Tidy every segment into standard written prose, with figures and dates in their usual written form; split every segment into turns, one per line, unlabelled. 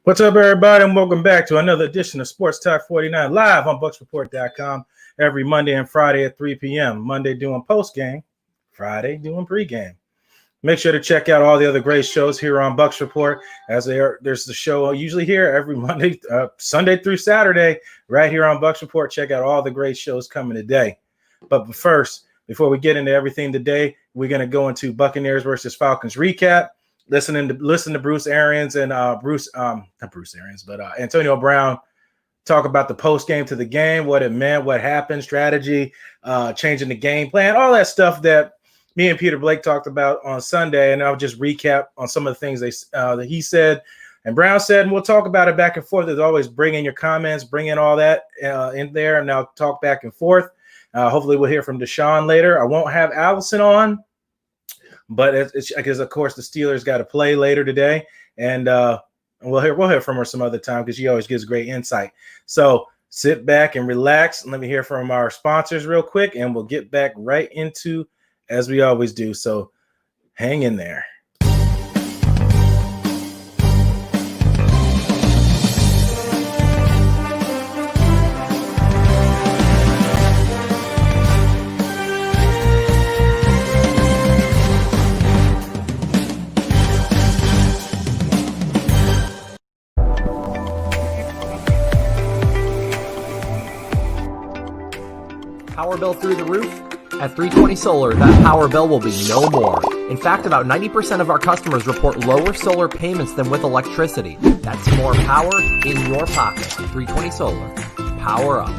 What's up, everybody, and welcome back to another edition of Sports Talk 49 live on BucsReport.com every Monday and Friday at 3 p.m. Monday doing post-game, Friday doing pre-game. Make sure to check out all the other great shows here on Bucs Report, as there's the show usually here every Monday, Sunday through Saturday, right here on Bucs Report. Check out all the great shows coming today. But first, before we get into everything today, we're going to go into Buccaneers versus Falcons recap. Listen to Bruce Arians and Antonio Brown talk about the post game to the game, what it meant, what happened, strategy, changing the game plan, all that stuff that me and Peter Blake talked about on Sunday. And I'll just recap on some of the things that he said and Brown said, and we'll talk about it back and forth. As always, bring in your comments, bring in all that in there, and I'll talk back and forth. Hopefully we'll hear from Deshaun later. I won't have Allison on, but it's because, of course, the Steelers got to play later today, and we'll hear from her some other time because she always gives great insight. So sit back and relax, and let me hear from our sponsors real quick, and we'll get back right into as we always do. So hang in there.
Power bill through the roof? At 320 Solar, that power bill will be no more. In fact, about 90% of our customers report lower solar payments than with electricity. That's more power in your pocket. 320 Solar. Power up.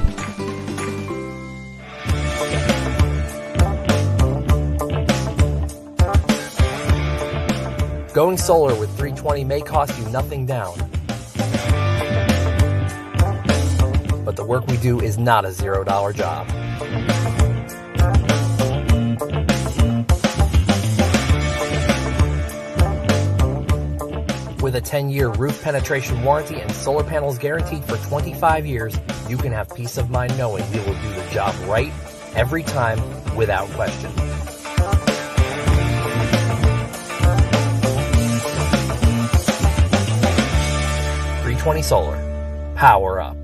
Going solar with 320 may cost you nothing down. But the work we do is not a $0 job. With a 10-year roof penetration warranty and solar panels guaranteed for 25 years, you can have peace of mind knowing we will do the job right every time without question. .320 Solar. Power up.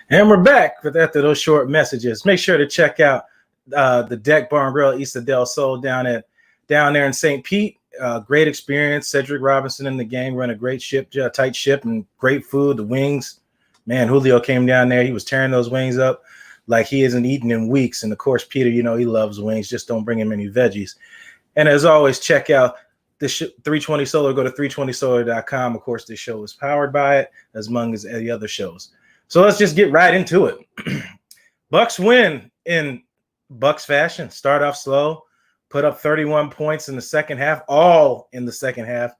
And we're back after those short messages. Make sure to check out the Deck Bar and Grill East of Del Sol down there in St. Pete. Great experience. Cedric Robinson in the gang run a great ship, tight ship, and great food. The wings, man, Julio came down there. He was tearing those wings up like he hasn't eaten in weeks. And of course, Peter, he loves wings. Just don't bring him any veggies. And as always, check out the 320 Solar. Go to 320solar.com. Of course, this show is powered by it, as among as the other shows. So let's just get right into it. Bucs win in Bucs fashion. Start off slow, put up 31 points in the second half, all in the second half.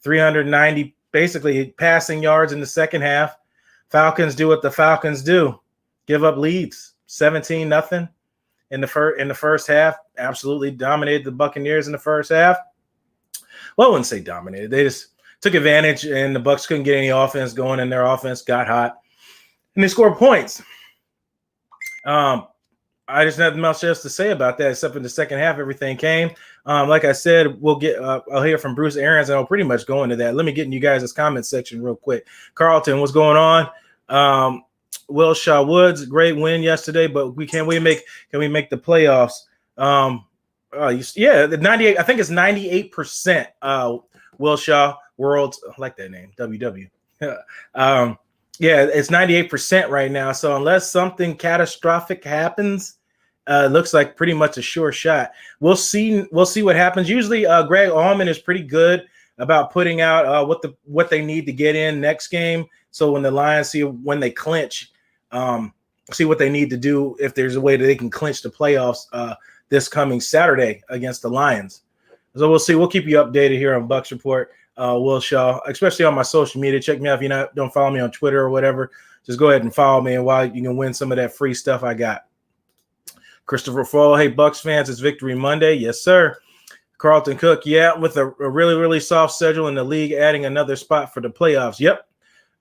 390 basically passing yards in the second half. Falcons do what the Falcons do, give up leads, 17-0 in the first half. Absolutely dominated the Buccaneers in the first half. Well, I wouldn't say dominated. They just took advantage, and the Bucs couldn't get any offense going, and their offense got hot. And they scored points. I just have nothing else to say about that, except in the second half, everything came. Like I said, we'll get. I'll hear from Bruce Arians, and I'll pretty much go into that. Let me get in you guys' comment section real quick. Carlton, what's going on? Will Shaw Woods, great win yesterday, but can we make the playoffs? The 98. I think it's 98%. Will Shaw Worlds. I like that name. WW. Yeah, it's 98% right now. So unless something catastrophic happens, it looks like pretty much a sure shot. We'll see what happens. Usually, Greg Allman is pretty good about putting out what they need to get in next game. So when the Lions see when they clinch, see what they need to do if there's a way that they can clinch the playoffs this coming Saturday against the Lions. So we'll see. We'll keep you updated here on Bucks Report. Will Shaw, especially on my social media. Check me out if you don't follow me on Twitter or whatever. Just go ahead and follow me, and while you can win some of that free stuff I got. Christopher Fall, hey Bucks fans, it's Victory Monday. Yes, sir. Carlton Cook, yeah, with a really, really soft schedule in the league, adding another spot for the playoffs. Yep.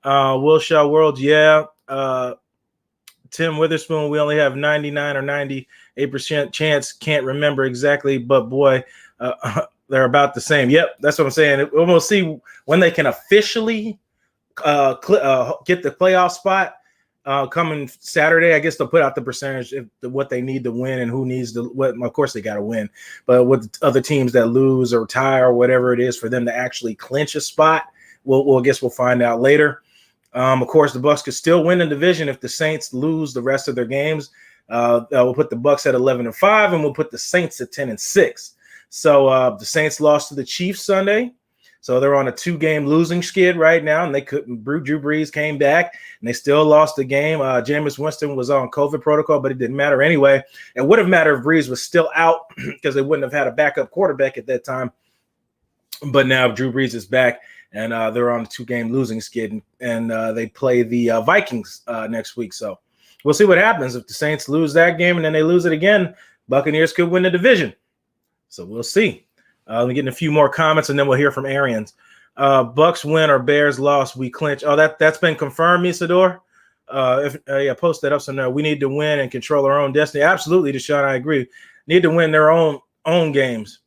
Will Shaw World, yeah. Tim Witherspoon, we only have 99 or 98% chance. Can't remember exactly, but boy, they're about the same. Yep, that's what I'm saying. We'll see when they can officially get the playoff spot coming Saturday. I guess they'll put out the percentage what they need to win and who needs to. Of course, they got to win, but with other teams that lose or tie or whatever it is for them to actually clinch a spot, we'll find out later. Of course, the Bucks could still win the division if the Saints lose the rest of their games. We'll put the Bucks at 11-5, and we'll put the Saints at 10-6. So the Saints lost to the Chiefs Sunday, so they're on a 2-game losing skid right now, and they couldn't. Drew Brees came back, and they still lost the game. Jameis Winston was on COVID protocol, but it didn't matter anyway. It would have mattered if Brees was still out because they wouldn't have had a backup quarterback at that time. But now Drew Brees is back. And they're on a 2-game losing skid, and they play the Vikings next week. So we'll see what happens. If the Saints lose that game and then they lose it again, Buccaneers could win the division. So we'll see. Let me get in a few more comments, and then we'll hear from Arians. Bucks win or Bears loss, we clinch. Oh, that's been confirmed, Misador. Post that up somewhere. We need to win and control our own destiny. Absolutely, Deshaun, I agree. Need to win their own games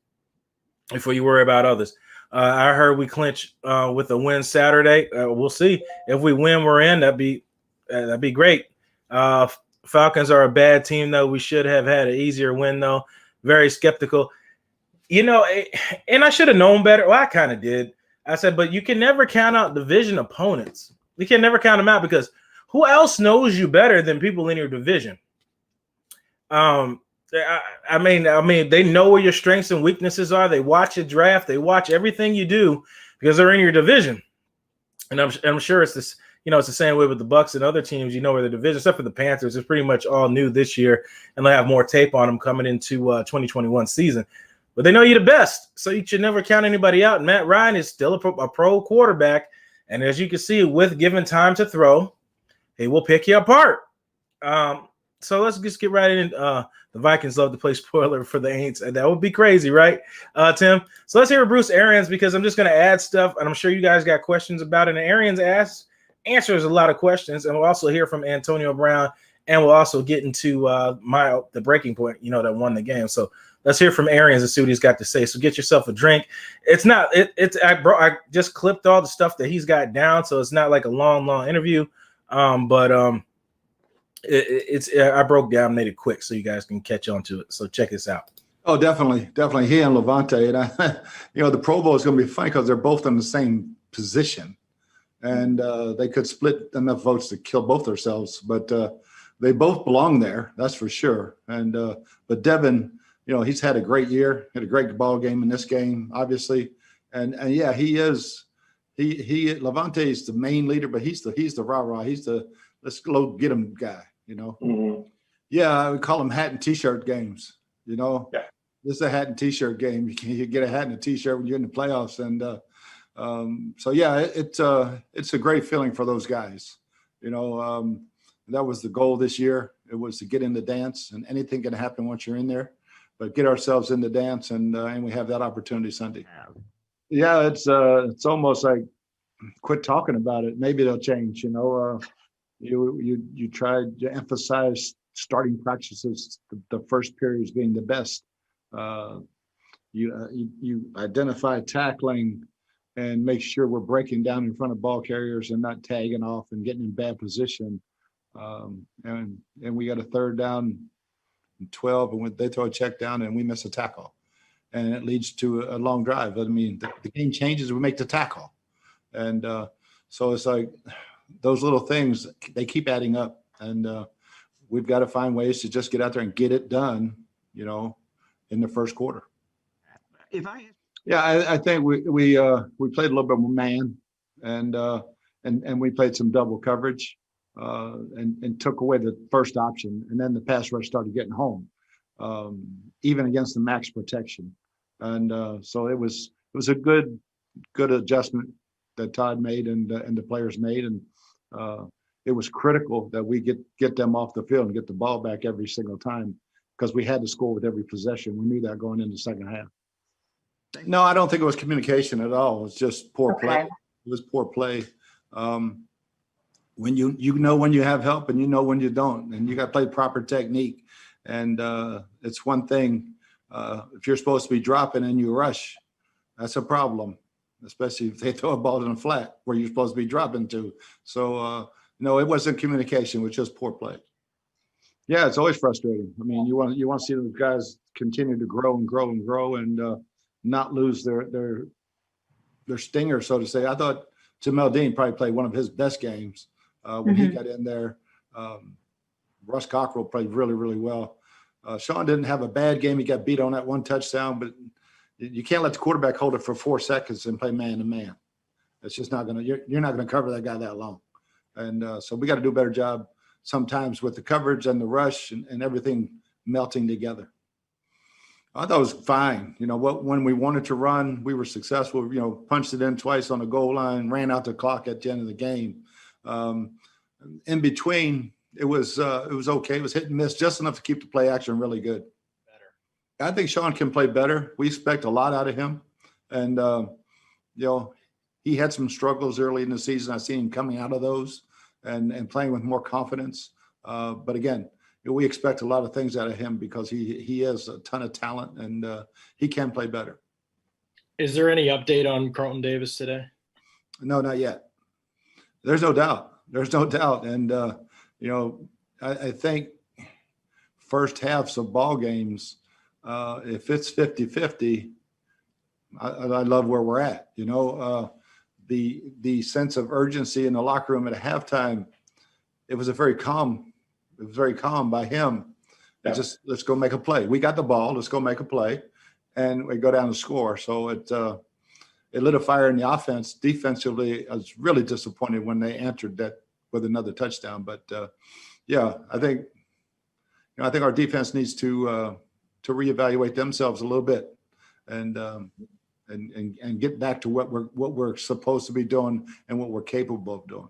before you worry about others. I heard we clinch with a win Saturday. We'll see. If we win, we're in. That'd be great. Falcons are a bad team, though. We should have had an easier win, though. Very skeptical. And I should have known better. Well, I kind of did. I said, but you can never count out division opponents. You can never count them out because who else knows you better than people in your division? I mean, they know where your strengths and weaknesses are. They watch your draft. They watch everything you do because they're in your division. And I'm sure it's this. It's the same way with the Bucks and other teams. Where the division, except for the Panthers, is pretty much all new this year, and they have more tape on them coming into 2021 season. But they know you're the best, so you should never count anybody out. And Matt Ryan is still a pro quarterback, and as you can see, with given time to throw, he will pick you apart. So let's just get right in. The Vikings love to play spoiler for the Aints, and that would be crazy, right, Tim? So let's hear from Bruce Arians because I'm just going to add stuff, and I'm sure you guys got questions about it. And Arians answers a lot of questions, and we'll also hear from Antonio Brown, and we'll also get into the breaking point, that won the game. So let's hear from Arians and see what he's got to say. So get yourself a drink. I just clipped all the stuff that he's got down, so it's not like a long interview, but I broke down, made it quick so you guys can catch on to it. So check this out.
Oh, definitely. He and Levante. And the Pro Bowl is going to be funny because they're both in the same position. And they could split enough votes to kill both themselves. But they both belong there, that's for sure. And but Devin, he's had a great year, had a great ball game in this game, obviously. And yeah, he is. Levante is the main leader, but he's the rah-rah. He's the let's go get him guy. Mm-hmm. Yeah, I would call them hat and T-shirt games. Yeah. This is a hat and T-shirt game. You get a hat and a T-shirt when you're in the playoffs, and so yeah, it's a great feeling for those guys. That was the goal this year. It was to get in the dance, and anything can happen once you're in there, but get ourselves in the dance, and we have that opportunity Sunday. Yeah, it's almost like quit talking about it. Maybe they'll change. You tried to emphasize starting practices, the first periods being the best. You identify tackling and make sure we're breaking down in front of ball carriers and not tagging off and getting in bad position. And we got a third down and 12, and when they throw a check down and we miss a tackle, and it leads to a long drive. I mean, the game changes. We make the tackle, and so it's like those little things, they keep adding up, and we've got to find ways to just get out there and get it done, in the first quarter. I think we played a little bit more man, and we played some double coverage, and took away the first option. And then the pass rush started getting home, even against the max protection. And so it was a good adjustment that Todd made and the players made. And it was critical that we get them off the field and get the ball back every single time, because we had to score with every possession. We knew that going into the second half. No, I don't think it was communication at all. It was just poor play. It was poor play. When you know when you have help and you know when you don't, and you got to play proper technique. And it's one thing if you're supposed to be dropping and you rush, that's a problem, especially if they throw a ball in a flat where you're supposed to be dropping to. So no, it wasn't communication. It was just poor play. Yeah, it's always frustrating. I mean, you want to see those guys continue to grow and grow and grow and not lose their stinger, so to say. I thought Jamel Dean probably played one of his best games when he got in there. Russ Cockrell played really, really well. Sean didn't have a bad game. He got beat on that one touchdown, but you can't let the quarterback hold it for 4 seconds and play man to man. It's just not going to – you're not going to cover that guy that long. And so we got to do a better job sometimes with the coverage and the rush and everything melting together. I thought it was fine. You know, when we wanted to run, we were successful. You know, punched it in twice on the goal line, ran out the clock at the end of the game. In between, it was okay. It was hit and miss, just enough to keep the play action really good. I think Sean can play better. We expect a lot out of him. And, you know, he had some struggles early in the season. I see him coming out of those and playing with more confidence. But again, we expect a lot of things out of him because he has a ton of talent and he can play better.
Is there any update on Carlton Davis today?
No, not yet. There's no doubt. There's no doubt. And, you know, I think first halves of ball games, if it's 50-50, I love where we're at. You know, the sense of urgency in the locker room at halftime, it was very calm by him. Yeah. Just let's go make a play. We got the ball. Let's go make a play, and we go down and score. So it lit a fire in the offense. Defensively, I was really disappointed when they answered that with another touchdown. But yeah, I think our defense needs to reevaluate themselves a little bit and get back to what we're supposed to be doing and what we're capable of doing.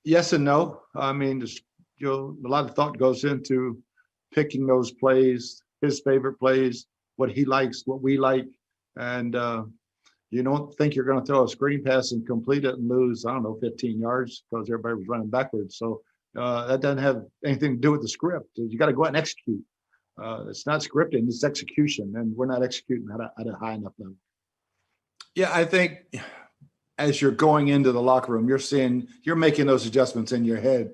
Yes and no. I mean, just, you know, a lot of thought goes into picking those plays, his favorite plays, what he likes, what we like. And you don't think you're going to throw a screen pass and complete it and lose, 15 yards because everybody was running backwards. So that doesn't have anything to do with the script. You got to go out and execute. It's not scripting, it's execution. And we're not executing at a high enough level. Yeah, I think as you're going into the locker room, you're making those adjustments in your head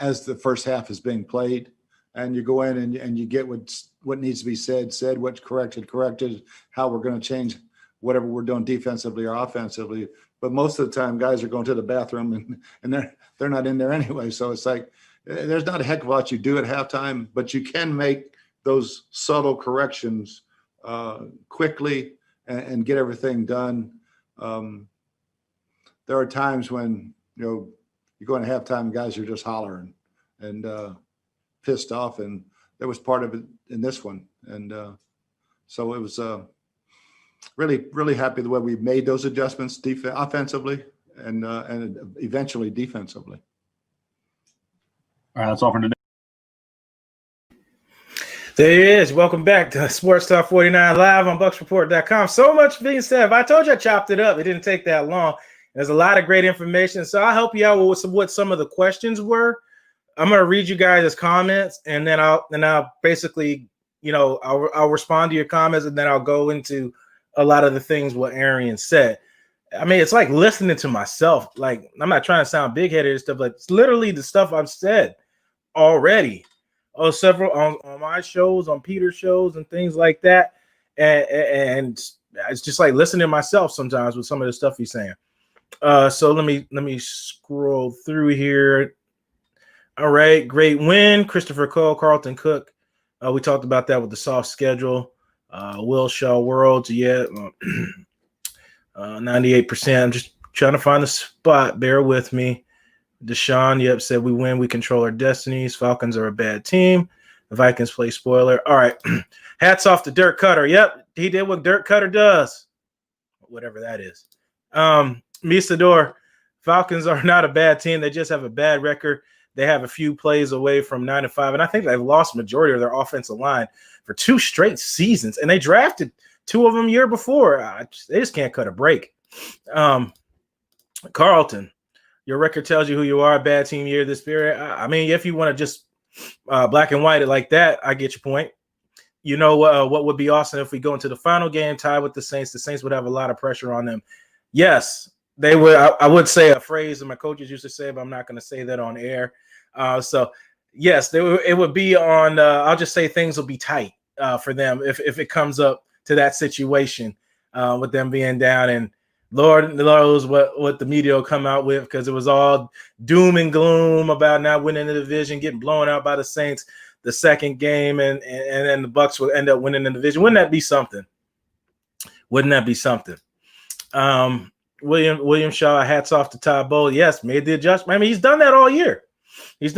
as the first half is being played, and you go in and you get what needs to be said, what's corrected, how we're going to change whatever we're doing defensively or offensively. But most of the time, guys are going to the bathroom and they're not in there anyway. So it's like there's not a heck of a lot you do at halftime, but you can make those subtle corrections quickly and get everything done. There are times when, you know, you go into halftime, guys are just hollering and pissed off, and there was part of it in this one. And so it was really, really happy the way we made those adjustments offensively and eventually defensively.
All right, that's all for today.
There he is. Welcome back to Sports Talk 49 live on BucsReport.com. So much being said. If I told you I chopped it up, it didn't take that long. There's a lot of great information. So I'll help you out with what some of the questions were. I'm going to read you guys' comments, and then I'll basically, you know, I'll respond to your comments, and then I'll go into a lot of the things what Arians said. I mean, it's like listening to myself. Like, I'm not trying to sound big-headed and stuff, but it's literally the stuff I've said already. Several on my shows, on Peter's shows, and things like that. And it's just like listening to myself sometimes with some of the stuff he's saying. So let me scroll through here. All right, great win, Christopher Cole, Carlton Cook. We talked about that with the soft schedule. Will Shaw Worlds, yeah, 98%. I'm just trying to find the spot. Bear with me. Deshaun, yep, said we win, we control our destinies. Falcons are a bad team. The Vikings play spoiler. All right. Hats off to Dirk Cutter. Yep, he did what Dirk Cutter does. Whatever that is. Misador, Falcons are not a bad team. They just have a bad record. They have a few plays away from 9-5, and I think they've lost majority of their offensive line for 2 straight seasons, and they drafted 2 of them year before. They just can't cut a break. Carlton, your record tells you who you are. Bad team year this period. I mean, if you want to just black and white it like that, I get your point. You know what would be awesome if we go into the final game tied with the Saints. The Saints would have a lot of pressure on them. Yes, they would. I would say a phrase that my coaches used to say, but I'm not going to say that on air. So, yes, it would be on I'll just say things will be tight for them if it comes up to that situation with them being down. And Lord knows what the media will come out with, because it was all doom and gloom about not winning the division, getting blown out by the Saints the second game, and then the Bucs will end up winning the division. Wouldn't that be something? Wouldn't that be something? William Shaw, hats off to Todd Bowles. Yes, made the adjustment. I mean, he's done that all year. He's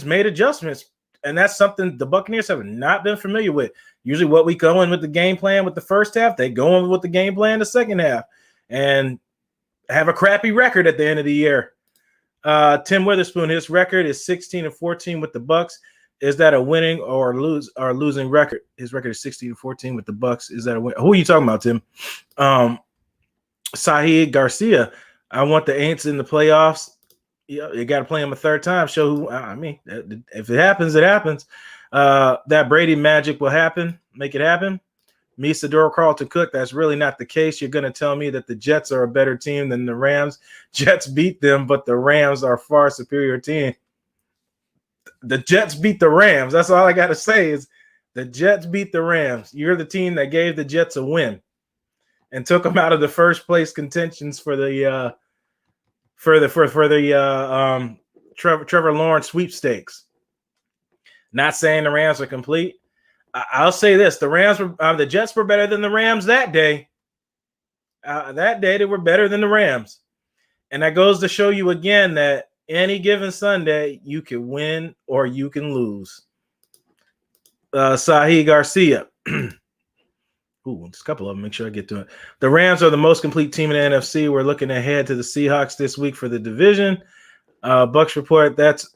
made adjustments, and that's something the Buccaneers have not been familiar with. Usually what we go in with the game plan with the first half, they go in with the game plan the second half and have a crappy record at the end of the year. Tim Witherspoon, his record is 16-14 with the Bucs. Is that a winning or losing record? His record is 16-14 with the Bucs. Is that a win? Who are you talking about, Tim? Saeed Garcia. I want the Aints in the playoffs. You got to play them a third time. Show who. I mean, if it happens, it happens. That Brady magic will happen. Make it happen. Misador, Carlton Cook. That's really not the case. You're going to tell me that the Jets are a better team than the Rams. Jets beat them, but the Rams are a far superior team. The Jets beat the Rams. That's all I got to say is the Jets beat the Rams. You're the team that gave the Jets a win and took them out of the first place contentions for the Trevor Lawrence sweepstakes. Not saying the Rams are complete. I'll say this: the Jets were better than the Rams that day. That day they were better than the Rams, and that goes to show you again that any given Sunday you can win or you can lose. Saeed Garcia. Ooh, just a couple of them. Make sure I get to it. The Rams are the most complete team in the NFC. We're looking ahead to the Seahawks this week for the division. Bucks report. That's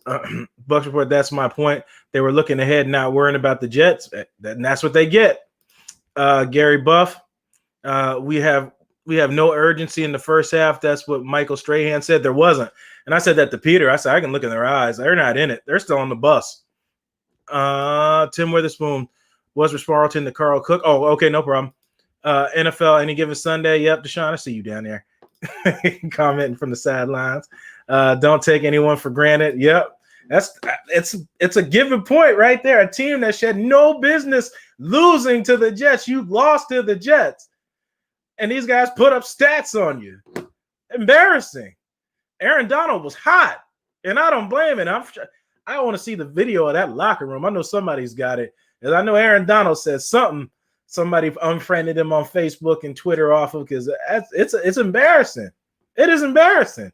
my point. They were looking ahead, not worrying about the Jets. And that's what they get. Gary Buff. We have no urgency in the first half. That's what Michael Strahan said. There wasn't. And I said that to Peter. I said, I can look in their eyes. They're not in it. They're still on the bus. Tim Witherspoon. Was Sparleton to Carl Cook? Oh, okay, no problem. NFL, any given Sunday. Yep, Deshaun, I see you down there. Commenting from the sidelines. Don't take anyone for granted. Yep, it's a given point right there. A team that had no business losing to the Jets. You lost to the Jets, and these guys put up stats on you. Embarrassing. Aaron Donald was hot, and I don't blame it. I want to see the video of that locker room. I know somebody's got it. I know Aaron Donald said something. Somebody unfriended him on Facebook and Twitter off of, because it's embarrassing. It is embarrassing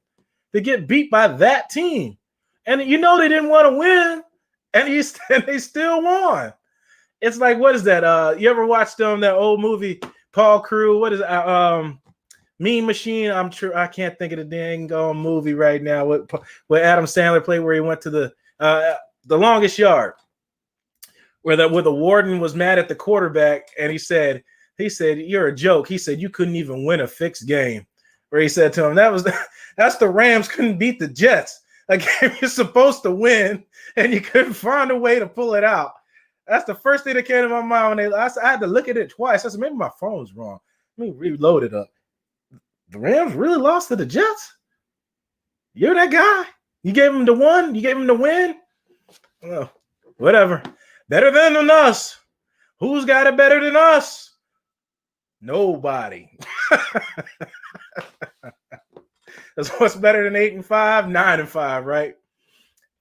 to get beat by that team, and you know they didn't want to win, and they still won. It's like, what is that? You ever watched that old movie Paul Crew? What is it? Mean Machine? I'm sure I can't think of the dang movie right now. What Adam Sandler played, where he went to the Longest Yard. Where the warden was mad at the quarterback, and he said, "You're a joke." He said, "You couldn't even win a fixed game." Where he said to him, "That's the Rams couldn't beat the Jets. A game you're supposed to win, and you couldn't find a way to pull it out." That's the first thing that came to my mind when I had to look at it twice. I said, maybe my phone's wrong. Let me reload it up. The Rams really lost to the Jets? You're that guy? You gave him the one? You gave him the win? Oh, whatever. Better than us. Who's got it better than us? Nobody. That's what's better than 8-5, 9-5, right?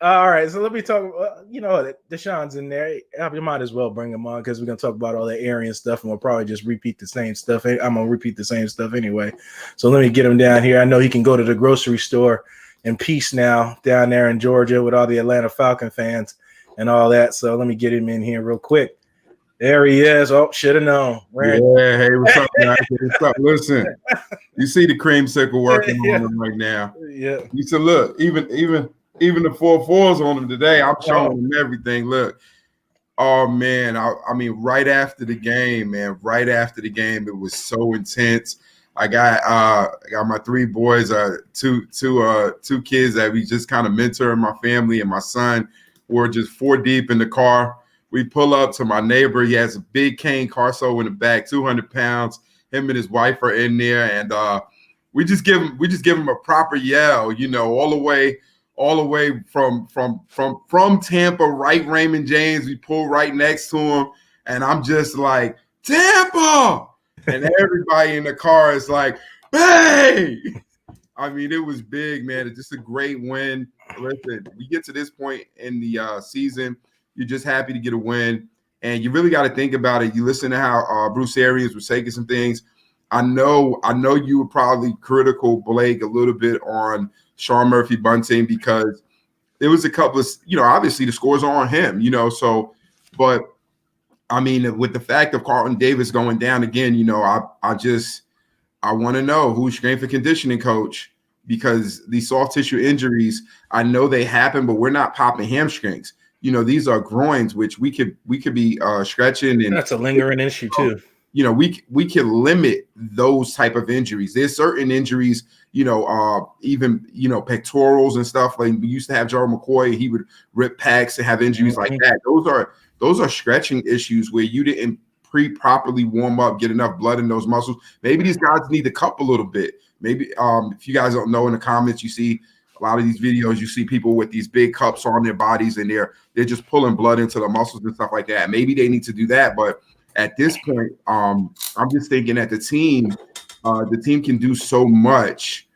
All right, so let me talk. Deshaun's in there. You might as well bring him on, because we're gonna talk about all that Arians stuff, and we'll probably just repeat the same stuff. I'm gonna repeat the same stuff anyway. So let me get him down here. I know he can go to the grocery store in peace now down there in Georgia with all the Atlanta Falcon fans and all that. So let me get him in here real quick. There he is. Oh, should have known.
Yeah, hey, what's up, guys? What's up? Listen, you see the creamsicle working on him right now.
Yeah.
You said, look, even the 4-4s on him today. I'm showing him everything. Look, oh man, I mean, right after the game, it was so intense. I got my 3 boys, two kids that we just kind of mentor in my family, and my son. We're just 4 deep in the car. We pull up to my neighbor. He has a big cane Carso in the back, 200 pounds. Him and his wife are in there, and we just give him a proper yell, you know, all the way from Tampa, right Raymond James. We pull right next to him, and I'm just like, Tampa, and everybody in the car is like, hey. I mean, it was big, man. It's just a great win. Listen, we get to this point in the season, you're just happy to get a win, and you really got to think about it. You listen to how Bruce Arians was taking some things. I know you were probably critical, Blake, a little bit on Sean Murphy-Bunting because there was a couple of, you know, obviously the scores are on him, you know, so, but I mean, with the fact of Carlton Davis going down again, you know, I want to know who's strength and conditioning coach, because these soft tissue injuries, I know they happen, but we're not popping hamstrings. You know, these are groins, which we could be stretching, and
that's a lingering issue too.
You know, we can limit those type of injuries. There's certain injuries, you know, even, you know, pectorals and stuff. Like we used to have Joe McCoy, he would rip pecs and have injuries like that. Those are stretching issues where you didn't properly warm up, get enough blood in those muscles. Maybe these guys need to cup a little bit. Maybe if you guys don't know, in the comments, you see a lot of these videos, you see people with these big cups on their bodies, and they're just pulling blood into the muscles and stuff like that. Maybe they need to do that. But at this point, I'm just thinking that the team can do so much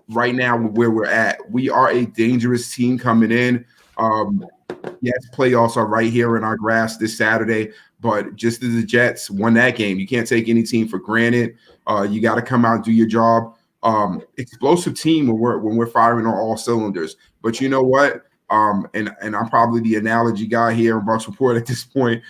right now where we're at. We are a dangerous team coming in. Yes, playoffs are right here in our grasp this Saturday, but just as the Jets won that game, you can't take any team for granted. You got to come out and do your job. Explosive team when we're firing on all cylinders. But you know what? And I'm probably the analogy guy here in Bucs Report at this point.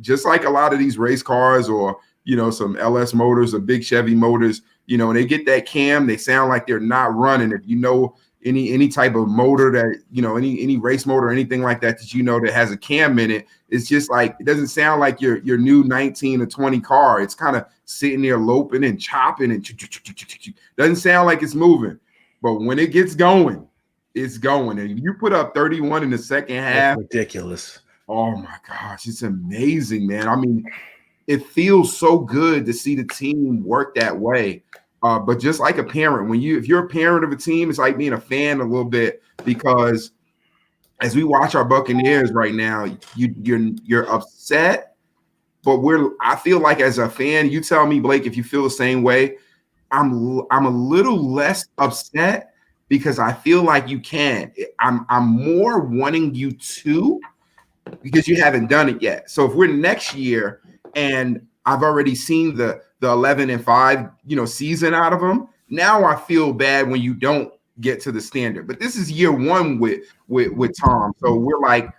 Just like a lot of these race cars, or you know, some LS motors or big Chevy motors, you know, when they get that cam, they sound like they're not running. If you know any type of motor that, you know, any race motor or anything like that you know that has a cam in it, it's just like, it doesn't sound like your new 19 or 20 car. It's kind of sitting there loping and chopping and doesn't sound like it's moving. But when it gets going, it's going. And you put up 31 in the second half.
That's ridiculous. Oh
my gosh, it's amazing, man. I mean, it feels so good to see the team work that way. But just like a parent, if you're a parent of a team, it's like being a fan a little bit, because as we watch our Buccaneers right now, you're upset, but I feel like as a fan, you tell me, Blake, if you feel the same way. I'm a little less upset because I feel like you can. I'm more wanting you to, because you haven't done it yet. So if we're next year and I've already seen the 11-5, you know, season out of them, now I feel bad when you don't get to the standard. But this is year one with Tom. So we're like,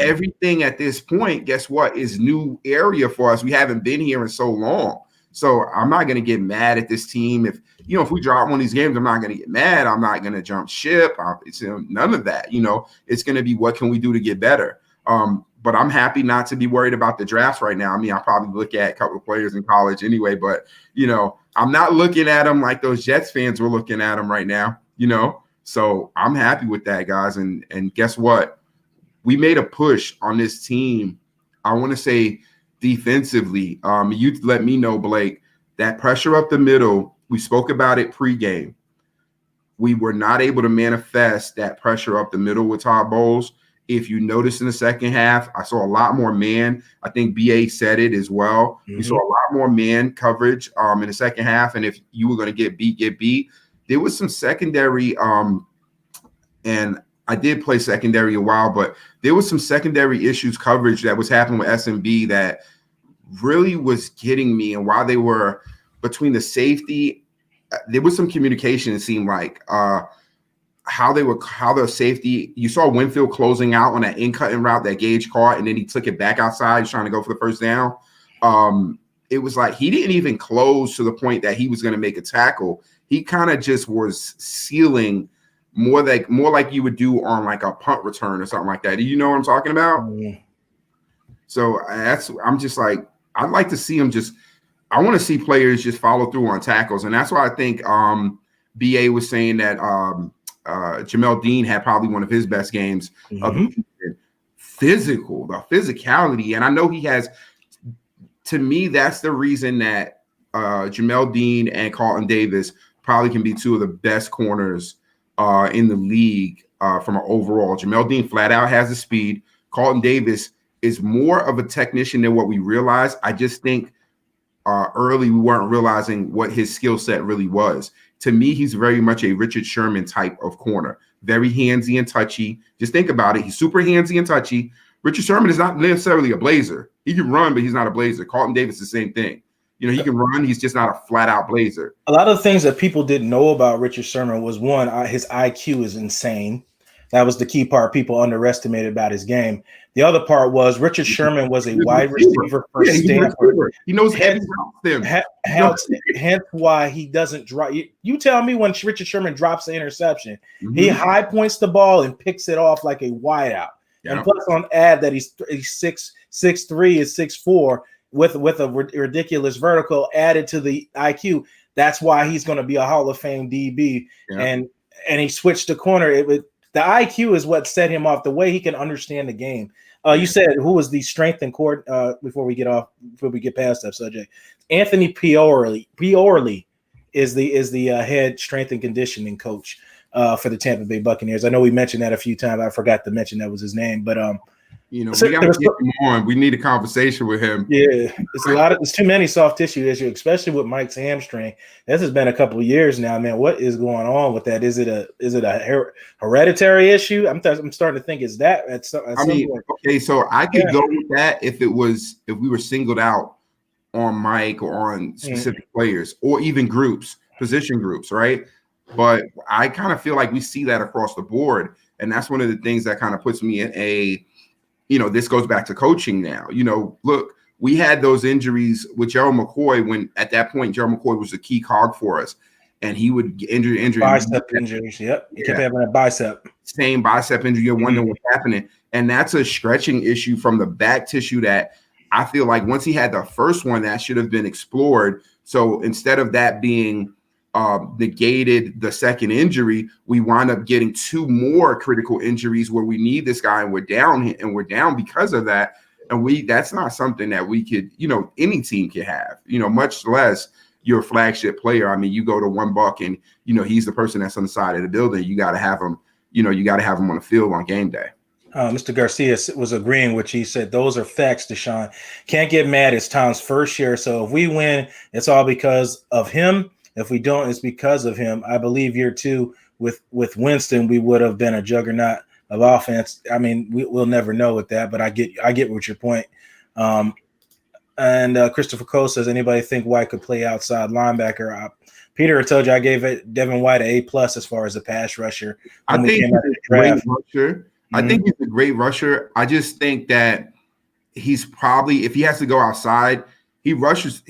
everything at this point, guess what, is new area for us. We haven't been here in so long. So I'm not going to get mad at this team. If we drop one of these games, I'm not going to get mad. I'm not going to jump ship. It's none of that. You know, it's going to be, what can we do to get better? But I'm happy not to be worried about the drafts right now. I mean, I'll probably look at a couple of players in college anyway, but, you know, I'm not looking at them like those Jets fans were looking at them right now, you know? So I'm happy with that, guys. And guess what? We made a push on this team. I want to say defensively, you let me know, Blake, that pressure up the middle, we spoke about it pregame. We were not able to manifest that pressure up the middle with Todd Bowles. If you notice in the second half, I saw a lot more man. I think BA said it as well. We saw a lot more man coverage in the second half. And if you were going to get beat. There was some secondary, and I did play secondary a while, but there was some secondary issues coverage that was happening with SMB that really was getting me. And while they were between the safety, there was some communication, it seemed like. how their safety. You saw Winfield closing out on that in-cutting route that Gage caught, and then he took it back outside. He's trying to go for the first down. It was like he didn't even close to the point that he was going to make a tackle. He kind of just was sealing more like you would do on like a punt return or something like that. Do you know what I'm talking about?
Mm.
So I'm just like, I'd like to see him I want to see players just follow through on tackles. And that's why I think BA was saying that Jamel Dean had probably one of his best games of the season. The physicality. And I know he has, to me, that's the reason that Jamel Dean and Carlton Davis probably can be two of the best corners in the league from an overall. Jamel Dean flat out has the speed. Carlton Davis is more of a technician than what we realize. I just think early we weren't realizing what his skill set really was. To me, he's very much a Richard Sherman type of corner. Very handsy and touchy. Just think about it. He's super handsy and touchy. Richard Sherman is not necessarily a blazer. He can run, but he's not a blazer. Carlton Davis is the same thing. You know, he can run. He's just not a flat-out blazer.
A lot of the things that people didn't know about Richard Sherman was, one, his IQ is insane. That was the key part people underestimated about his game. The other part was Richard Sherman was a wide receiver for Stanford.
He knows heavy routes.
Hence why he doesn't drop. You tell me when Richard Sherman drops the interception, he high points the ball and picks it off like a wideout. Yeah. And plus on add that he's 6'3", is 6'4", with a ridiculous vertical added to the IQ. That's why he's going to be a Hall of Fame DB. Yeah. And he switched to corner. The IQ is what set him off, the way he can understand the game. You said who was the strength and core before we get past that subject. Anthony Piorli is the head strength and conditioning coach for the Tampa Bay Buccaneers. I know we mentioned that a few times. I forgot to mention that was his name, but
we got to get him on. We need a conversation with him.
Yeah, it's too many soft tissue issues, especially with Mike's hamstring. This has been a couple of years now, man. What is going on with that? Is it a hereditary issue? I'm starting to think it's that.
Okay, so I could go with that if we were singled out on Mike or on specific players or even position groups, right? But I kind of feel like we see that across the board, and that's one of the things that kind of puts me in this goes back to coaching now. Look, we had those injuries with Gerald McCoy when at that point Gerald McCoy was a key cog for us, and he would get injury.
Bicep injuries, yep. He kept having a bicep.
Same bicep injury. You're wondering what's happening, and that's a stretching issue from the back tissue that I feel like once he had the first one, that should have been explored. So instead of that being negated the second injury, we wind up getting two more critical injuries where we need this guy and we're down because of that. And that's not something that we could, any team can have, much less your flagship player. I mean, you go to one Buck and, he's the person that's on the side of the building. You got to have him, you got to have him on the field on game day.
Mr. Garcia was agreeing, which he said, those are facts, Deshaun. Can't get mad. It's Tom's first year. So if we win, it's all because of him. If we don't, it's because of him. I believe year two with Winston, we would have been a juggernaut of offense. I mean, we'll never know with that, but I get what your point. And Christopher Cole says, anybody think White could play outside linebacker? Peter, I told you I gave Devin White an A+ as far as a pass rusher.
I think he's a great rusher. I think he's a great rusher. I just think that he's probably, if he has to go outside, he rushes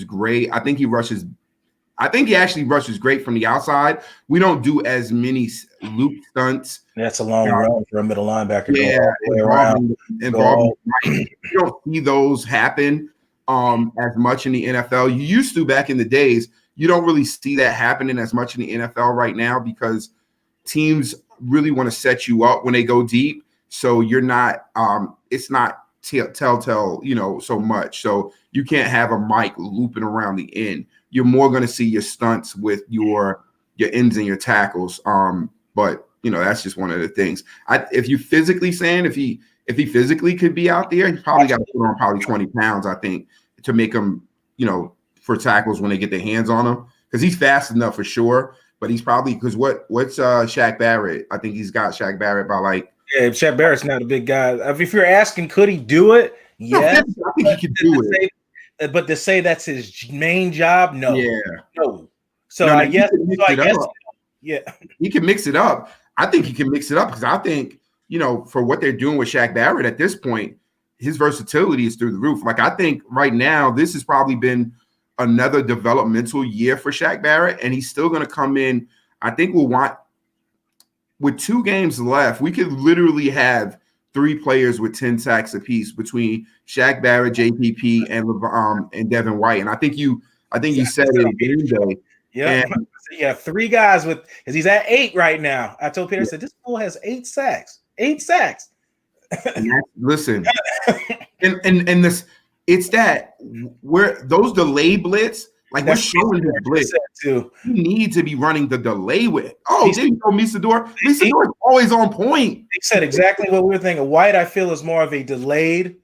great. I think he actually rushes great from the outside. We don't do as many loop stunts.
That's a long run for a middle linebacker.
Yeah, you don't see those happen as much in the NFL. You used to back in the days. You don't really see that happening as much in the NFL right now because teams really want to set you up when they go deep. So you're not it's not telltale, so much. So you can't have a Mike looping around the end. You're more going to see your stunts with your ends and your tackles. But that's just one of the things. If you physically saying if he physically could be out there, he probably got to put on probably 20 pounds, I think, to make him, for tackles when they get their hands on him. Because he's fast enough for sure. But he's probably what's Shaq Barrett? I think he's got Shaq Barrett by like. Yeah,
Shaq Barrett's not a big guy. If you're asking, could he do it? Yeah,
I think he could do it.
But to say that's his main job, no.
Yeah.
No. So I guess Yeah.
He can mix it up. I think he can mix it up because I think, for what they're doing with Shaq Barrett at this point, his versatility is through the roof. Like, I think right now, this has probably been another developmental year for Shaq Barrett, and he's still going to come in. I think with 2 games left, we could literally have 3 players with 10 sacks apiece between Shaq Barrett, JPP, and Devin White. And I think you said it in game day.
Yeah. Yeah, 3 guys because he's at 8 right now. I told Peter, I said, this fool has 8 sacks. 8 sacks.
Listen, and this, it's that where those delay blitz, like we're showing his blitz
too.
You need to be running the delay with. Oh, there you go, Misador. Misador is always on point.
He said exactly what we were thinking. White, I feel, is more of a delayed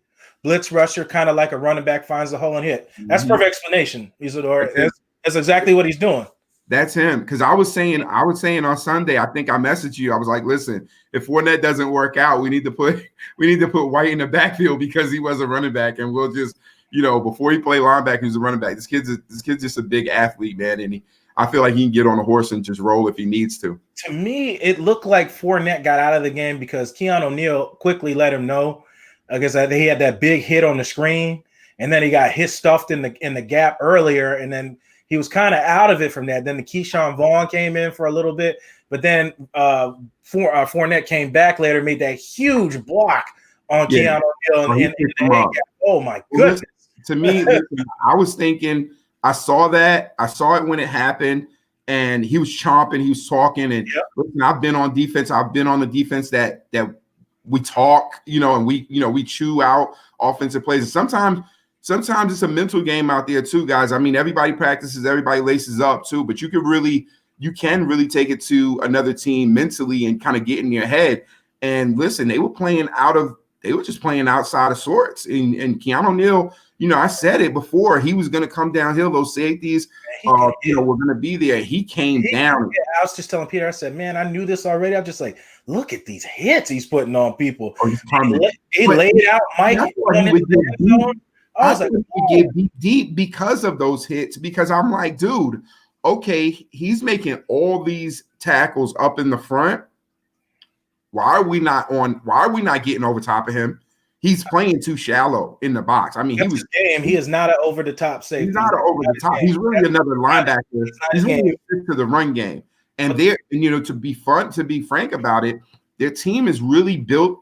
blitz rusher, kind of like a running back finds the hole and hit. That's perfect explanation, Misador. That's exactly what he's doing.
That's him. Because I was saying on Sunday, I think I messaged you. I was like, listen, if Fournette doesn't work out, we need to put White in the backfield because he was a running back, and we'll just, before he played linebacker, he was a running back. This kid's just a big athlete, man, and I feel like he can get on a horse and just roll if he needs to.
To me, it looked like Fournette got out of the game because Keon O'Neal quickly let him know. I guess he had that big hit on the screen, and then he got hit stuffed in the gap earlier, and then he was kind of out of it from that. Then the Keyshawn Vaughn came in for a little bit, but then Fournette came back later, made that huge block on Keon O'Neal. Oh my goodness!
To me, I was thinking, I saw it when it happened, and he was chomping, he was talking, and listen, I've been on defense. I've been on the defense that we talk, and we chew out offensive plays. And sometimes it's a mental game out there too, guys. I mean, everybody practices, everybody laces up too, but you can really take it to another team mentally and kind of get in your head. And listen, they were just playing outside of sorts. And Keanu O'Neal, I said it before, he was going to come downhill. Those safeties, were going to be there. He came down.
Yeah, I was just telling Peter, I said, man, I knew this already. I'm just like, look at these hits he's putting on people.
Oh,
he laid out Mike.
I was like, we get deep because of those hits, because I'm like, dude, okay, he's making all these tackles up in the front. Why are we not getting over top of him? He's playing too shallow in the box. I mean,
he is not an over the top safety.
He's not an over the top. He's really another linebacker. He's really a fit to the run game. And to be frank about it, their team is really built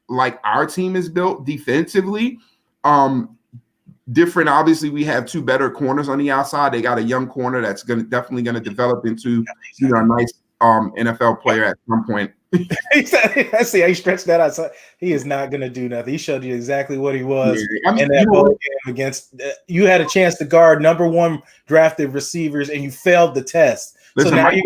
like our team is built defensively. Different. Obviously, we have 2 better corners on the outside. They got a young corner that's definitely going to develop into a nice NFL player at some point.
I see how he stretched that outside. He is not going to do nothing. He showed you exactly what he was in that ball game against. You had a chance to guard number 1 drafted receivers, and you failed the test.
Listen, so Mike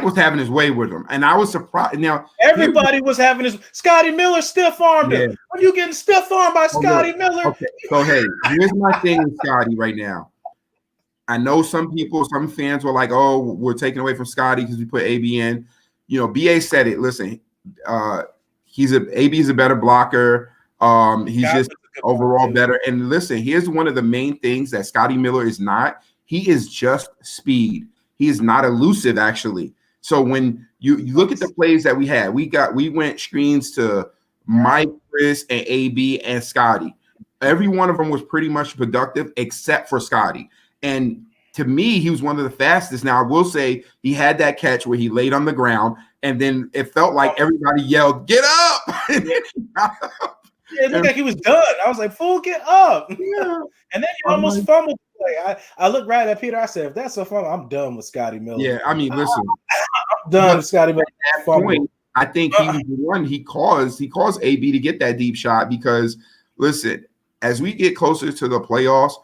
was having his way with him, and I was surprised. Now
everybody was having his. Scotty Miller stiff armed him. When you getting stiff armed by Scotty Miller?
Okay, so hey, here's my thing with Scotty right now. I know some fans were like, "Oh, we're taking away from Scotty because we put AB in." BA said it. Listen, AB is a better blocker. He's just overall better. And listen, here's one of the main things that Scotty Miller is not. He is just speed. He is not elusive, actually. So when you look at the plays that we had, we went screens to Mike, Chris, and AB and Scotty. Every one of them was pretty much productive except for Scotty. And to me, he was one of the fastest. Now, I will say he had that catch where he laid on the ground, and then it felt like everybody yelled, "Get up!"
It looked like he was done. I was like, "Fool, get up!" Yeah. And then you almost fumbled. I looked right at Peter. I said, "If that's a fumble, I'm done with Scotty Miller."
Yeah, I mean, listen,
I'm done with Scotty Miller.
At that point, I think he was the one. He caused AB to get that deep shot because, listen, as we get closer to the playoffs,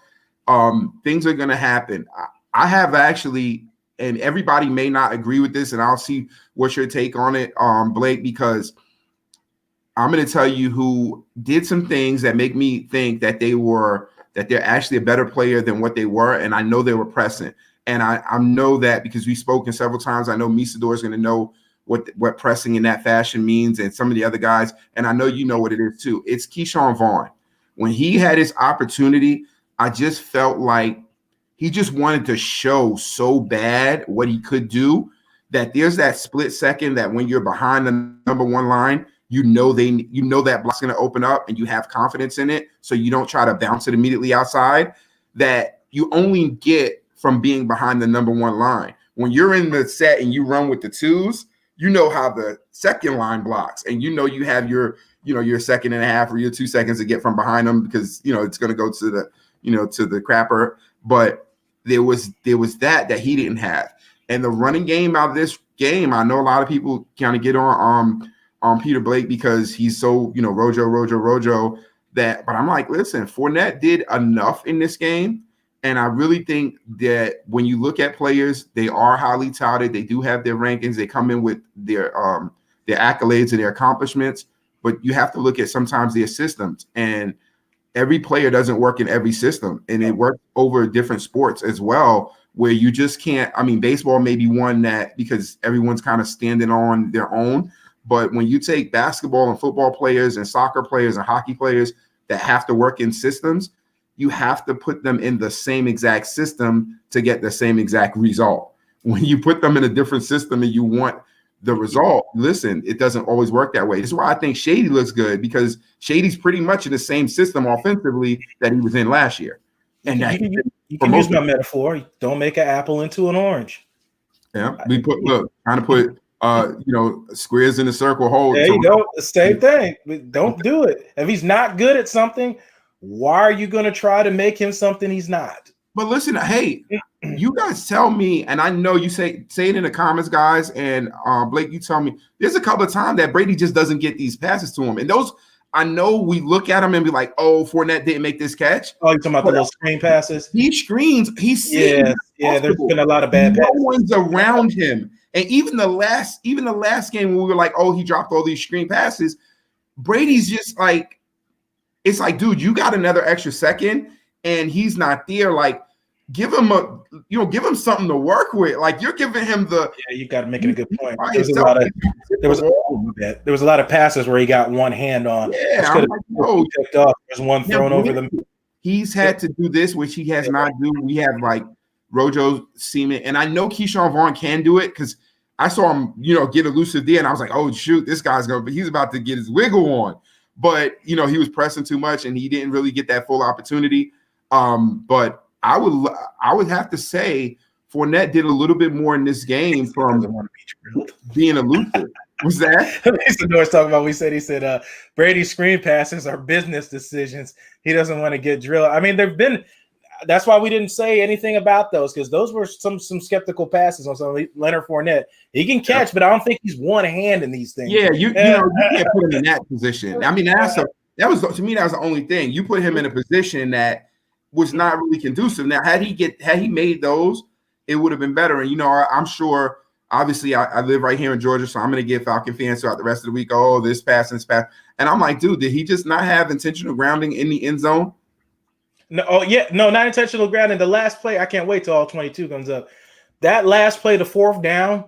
things are going to happen. I have actually, and everybody may not agree with this, and I'll see what's your take on it, Blake, because I'm going to tell you who did some things that make me think that they're actually a better player than what they were, and I know they were pressing. And I know that because we've spoken several times. I know Misador is going to know what pressing in that fashion means, and some of the other guys, and I know you know what it is too. It's Keyshawn Vaughn. When he had his opportunity, I just felt like he just wanted to show so bad what he could do that there's that split second that when you're behind the number one line, you know that block's going to open up and you have confidence in it, so you don't try to bounce it immediately outside, that you only get from being behind the number one line. When you're in the set and you run with the twos, you know how the second line blocks, and you know you have your second and a half or your 2 seconds to get from behind them, because it's going to go to the crapper. But there was that he didn't have. And the running game out of this game, I know a lot of people kind of get on Peter Blake because he's so, Rojo that, but I'm like, listen, Fournette did enough in this game. And I really think that when you look at players, they are highly touted. They do have their rankings. They come in with their accolades and their accomplishments, but you have to look at sometimes their systems, and every player doesn't work in every system, and it works over different sports as well, where you just can't. I mean, baseball may be one that, because everyone's kind of standing on their own. But when you take basketball and football players and soccer players and hockey players that have to work in systems, you have to put them in the same exact system to get the same exact result. When you put them in a different system and you want the result, listen, it doesn't always work that way. This is why I think Shady looks good, because Shady's pretty much in the same system offensively that he was in last year. And
you can use my metaphor. Don't make an apple into an orange.
Yeah, trying to put squares in a circle hole.
There you go. The same thing. Don't do it. If he's not good at something, why are you going to try to make him something he's not?
But listen, hey, you guys tell me, and I know you say it in the comments, guys, and Blake, you tell me, there's a couple of times that Brady just doesn't get these passes to him. And those, I know we look at him and be like, oh, Fournette didn't make this catch.
Oh, you're talking about the little screen passes?
He screens. He's
yeah, there's been a lot of bad passes.
No one's around him. And even the last game when we were like, oh, he dropped all these screen passes, Brady's just like, it's like, dude, you got another extra second and he's not there. Like, give him something to work with. Like, you're giving him
you got to make it a good point. There was a lot of passes where he got one hand on.
Yeah, I'm like, no,
picked up. There's one thrown over them.
He's had to do this, which he has not do. We have like Rojo, Seaman, and I know Keyshawn Vaughn can do it because I saw him, get elusive there, and I was like, oh shoot, this guy's he's about to get his wiggle on. But he was pressing too much and he didn't really get that full opportunity. But I would have to say Fournette did a little bit more in this game from being elusive. Was that?
Mr. Norris talking about? He said Brady's screen passes are business decisions. He doesn't want to get drilled. I mean, that's why we didn't say anything about those, because those were some skeptical passes on some Leonard Fournette. He can catch, but I don't think he's one hand in these things.
Yeah, you can't put him in that position. I mean, that was the only thing. You put him in a position that was not really conducive. Now, had he made those, it would have been better. And I'm sure. Obviously, I live right here in Georgia, so I'm going to get Falcon fans throughout the rest of the week. Oh, this pass and this pass, and I'm like, dude, did he just not have intentional grounding in the end zone?
No, not intentional grounding. The last play, I can't wait till all 22 comes up. That last play, the fourth down,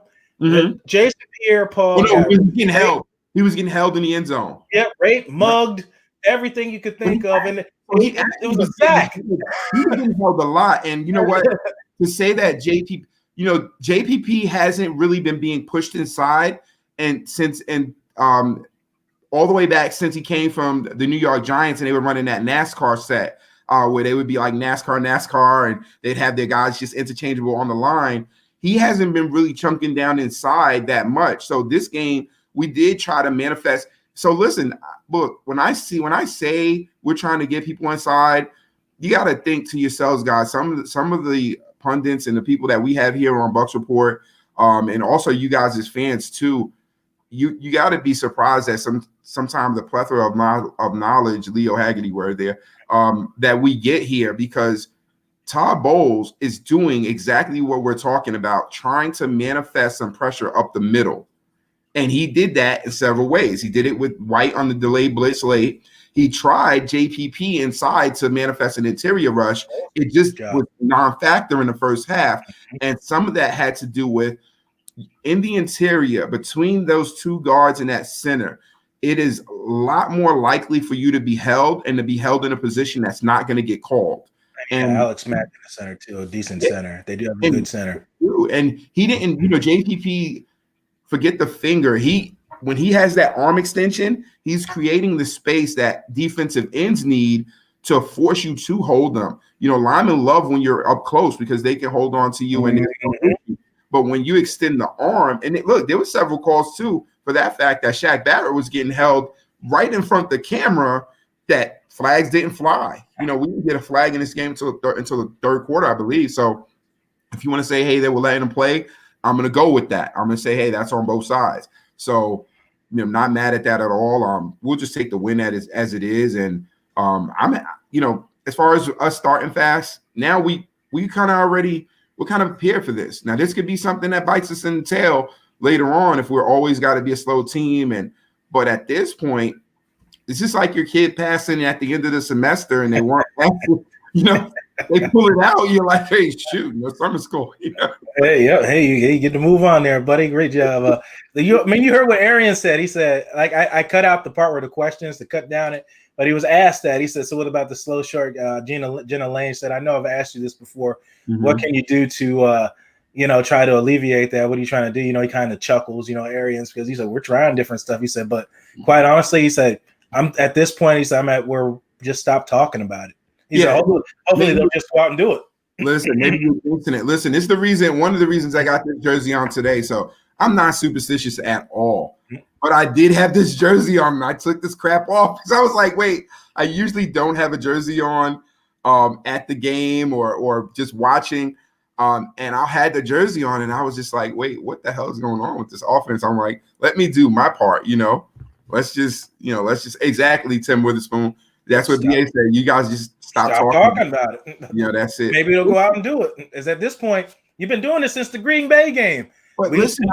Jason Pierre-Paul.
Oh, no, he was getting held. He was getting held in the end zone.
Yep, raped, mugged, everything you could think of, and it was a sack.
He was getting held a lot, and you know what? To say that JPP hasn't really been being pushed inside, and all the way back since he came from the New York Giants, and they were running that NASCAR set. Where they would be like NASCAR, and they'd have their guys just interchangeable on the line. He hasn't been really chunking down inside that much. So this game, we did try to manifest. So listen, look, when I say we're trying to get people inside, you got to think to yourselves, guys. Some of the pundits and the people that we have here on Bucs Report, and also you guys as fans too, you got to be surprised at sometimes the plethora of knowledge, Leo Haggerty word there, that we get here, because Todd Bowles is doing exactly what we're talking about, trying to manifest some pressure up the middle. And he did that in several ways. He did it with White on the delayed blitz late. He tried JPP inside to manifest an interior rush. It just was non-factor in the first half. And some of that had to do with in the interior, between those two guards in that center, it is a lot more likely for you to be held and to be held in a position that's not going to get called.
Yeah,
And
Alex Mack in the center too, a decent center. They do have a good center.
And he didn't, JPP, forget the finger. When he has that arm extension, he's creating the space that defensive ends need to force you to hold them. Linemen love when you're up close because they can hold on to you. But when you extend the arm, and look, there were several calls too for that fact that Shaq Barrett was getting held right in front of the camera that flags didn't fly. We didn't get a flag in this game until the third quarter, I believe. So if you want to say, hey, they were letting him play, I'm going to go with that. I'm going to say, hey, that's on both sides. So, not mad at that at all. We'll just take the win as it is. And I'm, as far as us starting fast, now we kind of already, we're kind of prepared for this. Now, this could be something that bites us in the tail later on if we're always got to be a slow team. But at this point, it's just like your kid passing at the end of the semester and they weren't, they pull it out. You're like, hey, shoot, summer school.
Hey, you get to move on there, buddy. Great job. You heard what Arians said. He said, like, I cut out the part where the questions to cut down it, but he was asked that. He said, so what about the slow short? Jenna Lane said, I know I've asked you this before. Mm-hmm. What can you do to, try to alleviate that? What are you trying to do? He kind of chuckles, Arians, because he said, we're trying different stuff. He said, but quite honestly, he said, I'm at this point, he said, we're just stop talking about it. He said, hopefully they'll just go out and do it.
Listen, maybe you're missing it. Listen, it's one of the reasons I got this jersey on today. So I'm not superstitious at all. But I did have this jersey on and I took this crap off because I was like, wait, I usually don't have a jersey on at the game or just watching. And I had the jersey on and I was just like, wait, what the hell is going on with this offense? I'm like, let me do my part, Let's just exactly, Tim Witherspoon. That's what BA said. You guys just stop talking about it. That's it.
Maybe they'll go out and do it. Because at this point, you've been doing this since the Green Bay game.
But listen,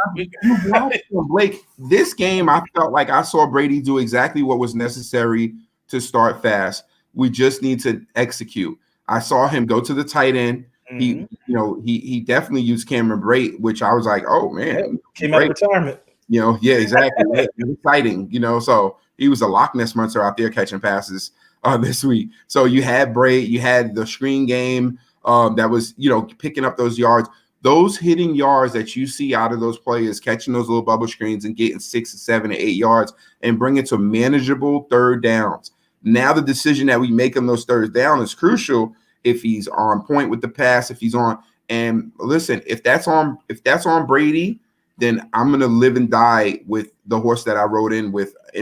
Blake, this game, I felt like I saw Brady do exactly what was necessary to start fast. We just need to execute. I saw him go to the tight end. Mm-hmm. He definitely used Cameron Brate, which I was like, oh man,
came out of retirement.
Yeah, exactly. Exciting, So he was a Loch Ness monster out there catching passes this week. So you had Brate, you had the screen game that was, picking up those yards. Those hitting yards that you see out of those players, catching those little bubble screens and getting 6 to 7 to 8 yards and bring it to manageable third downs. Now the decision that we make on those third down is crucial. If he's on point with the pass, if he's on, and listen, if that's on Brady, then I'm going to live and die with the horse that I rode in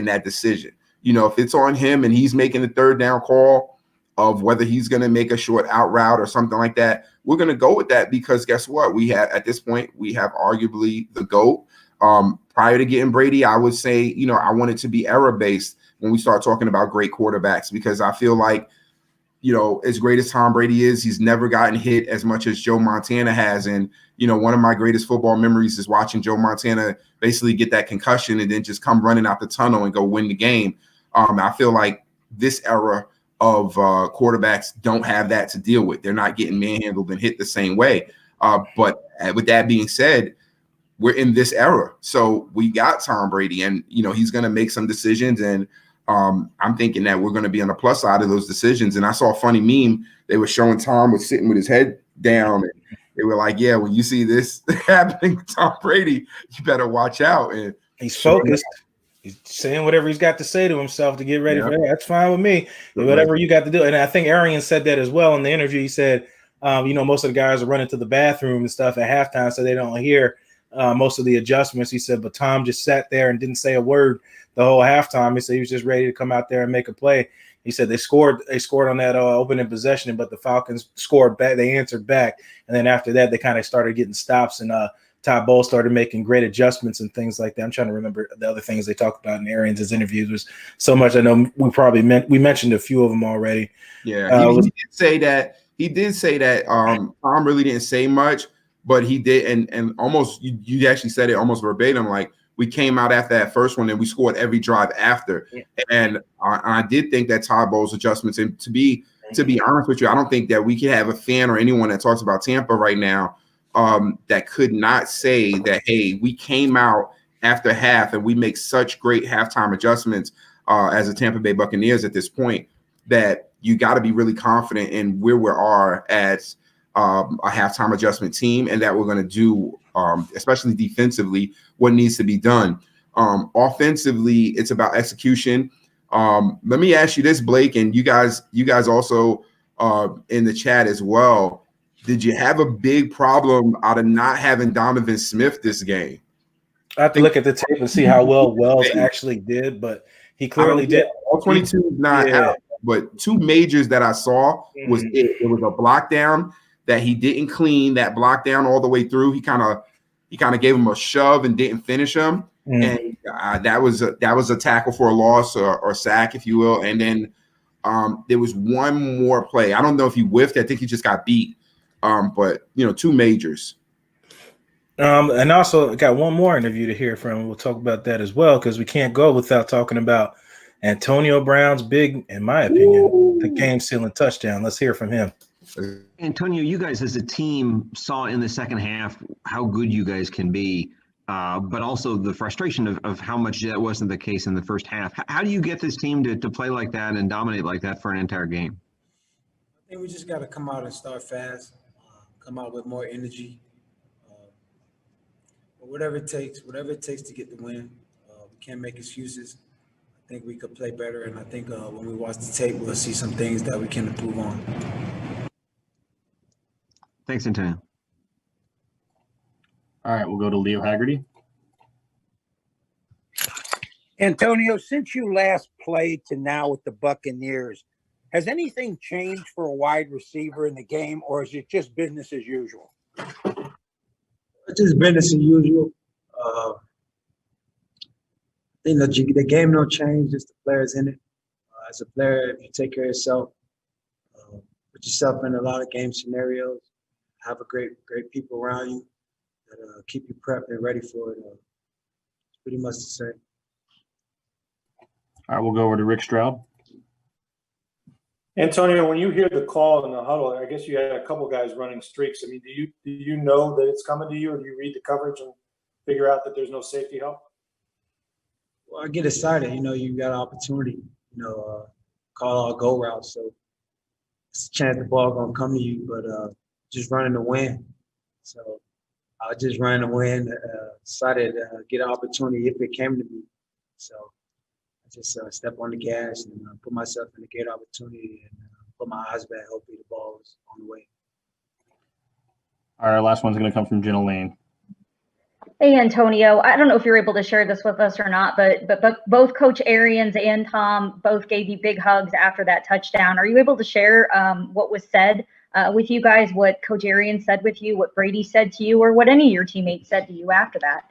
that decision. If it's on him and he's making the third down call of whether he's going to make a short out route or something like that, we're going to go with that because guess what? At this point, we have arguably the GOAT. Prior to getting Brady, I would say, I want it to be error-based when we start talking about great quarterbacks because I feel like, as great as Tom Brady is, he's never gotten hit as much as Joe Montana has. And, one of my greatest football memories is watching Joe Montana basically get that concussion and then just come running out the tunnel and go win the game. I feel like this era of quarterbacks don't have that to deal with. They're not getting manhandled and hit the same way. But with that being said, we're in this era. So we got Tom Brady and, he's going to make some decisions and I'm thinking that we're going to be on the plus side of those decisions. And I saw a funny meme. They were showing Tom was sitting with his head down. And they were like, yeah, when you see this happening with Tom Brady, you better watch out. And
he's focused. He's saying whatever he's got to say to himself to get ready for that. That's fine with me. Whatever you got to do. And I think Arians said that as well in the interview. He said, most of the guys are running to the bathroom and stuff at halftime, so they don't hear most of the adjustments. He said, but Tom just sat there and didn't say a word the whole halftime. He said he was just ready to come out there and make a play. He said they scored on that opening possession, but the Falcons scored back. They answered back. And then after that, they kind of started getting stops and Todd Bowles started making great adjustments and things like that. I'm trying to remember the other things they talked about in Arians' interviews. There's so much. I know we mentioned a few of them already.
Yeah, he did say that Tom really didn't say much, but he did, and almost you actually said it almost verbatim. Like we came out after that first one and we scored every drive after. Yeah. And I did think that Todd Bowles adjustments. And to be honest with you, I don't think that we could have a fan or anyone that talks about Tampa right now that could not say that, hey, we came out after half and we make such great halftime adjustments as the Tampa Bay Buccaneers at this point that you got to be really confident in where we are as a halftime adjustment team, and that we're going to do, especially defensively, what needs to be done. Offensively, it's about execution. Let me ask you this, Blake, and you guys also in the chat as well. Did you have a big problem out of not having Donovan Smith this game?
I have to look at the tape and see how well Wells actually did, but he clearly did.
All 22 is not out, but two majors that I saw was it was a block down that he didn't clean, that block down all the way through. He kind of gave him a shove and didn't finish him. And that was a tackle for a loss or sack, if you will. And then there was one more play. I don't know if he whiffed. I think he just got beat. But two majors.
And also got one more interview to hear from. We'll talk about that as well, because we can't go without talking about Antonio Brown's big, in my opinion, the game-sealing touchdown. Let's hear from him.
Antonio, you guys as a team saw in the second half how good you guys can be, but also the frustration of how much that wasn't the case in the first half. How do you get this team to play like that and dominate like that for an entire game?
I think we just got to come out and start fast, come out with more energy. But whatever it takes to get the win. We can't make excuses. I think we could play better, and I think when we watch the tape, we'll see some things that we can improve on.
Thanks, Antonio.
All right, we'll go to Leo Haggerty.
Antonio, since you last played to now with the Buccaneers, has anything changed for a wide receiver in the game, or is it just business as usual?
It's just business as usual. I think the game don't change, just the players in it. As a player, if you take care of yourself, put yourself in a lot of game scenarios, have a great people around you that keep you prepped and ready for it. It's pretty much the same.
All right, we'll go over to Rick Stroud.
Antonio, when you hear the call in the huddle, I guess you had a couple guys running streaks. I mean, do you know that it's coming to you, or do you read the coverage and figure out that there's no safety help?
Well, I get excited. You got an opportunity, call out go route. So it's a chance the ball going to come to you, but just running to win. So I just ran to win, decided to get an opportunity if it came to me. So I just step on the gas and put myself in a great opportunity and put my eyes back. Hopefully the ball is on the way.
All right, our last one's going to come from Jenna Lane.
Hey, Antonio, I don't know if you're able to share this with us or not, but both Coach Arians and Tom both gave you big hugs after that touchdown. Are you able to share what was said with you guys, what Coach Arians said with you, what Brady said to you, or what any of your teammates said to you after that?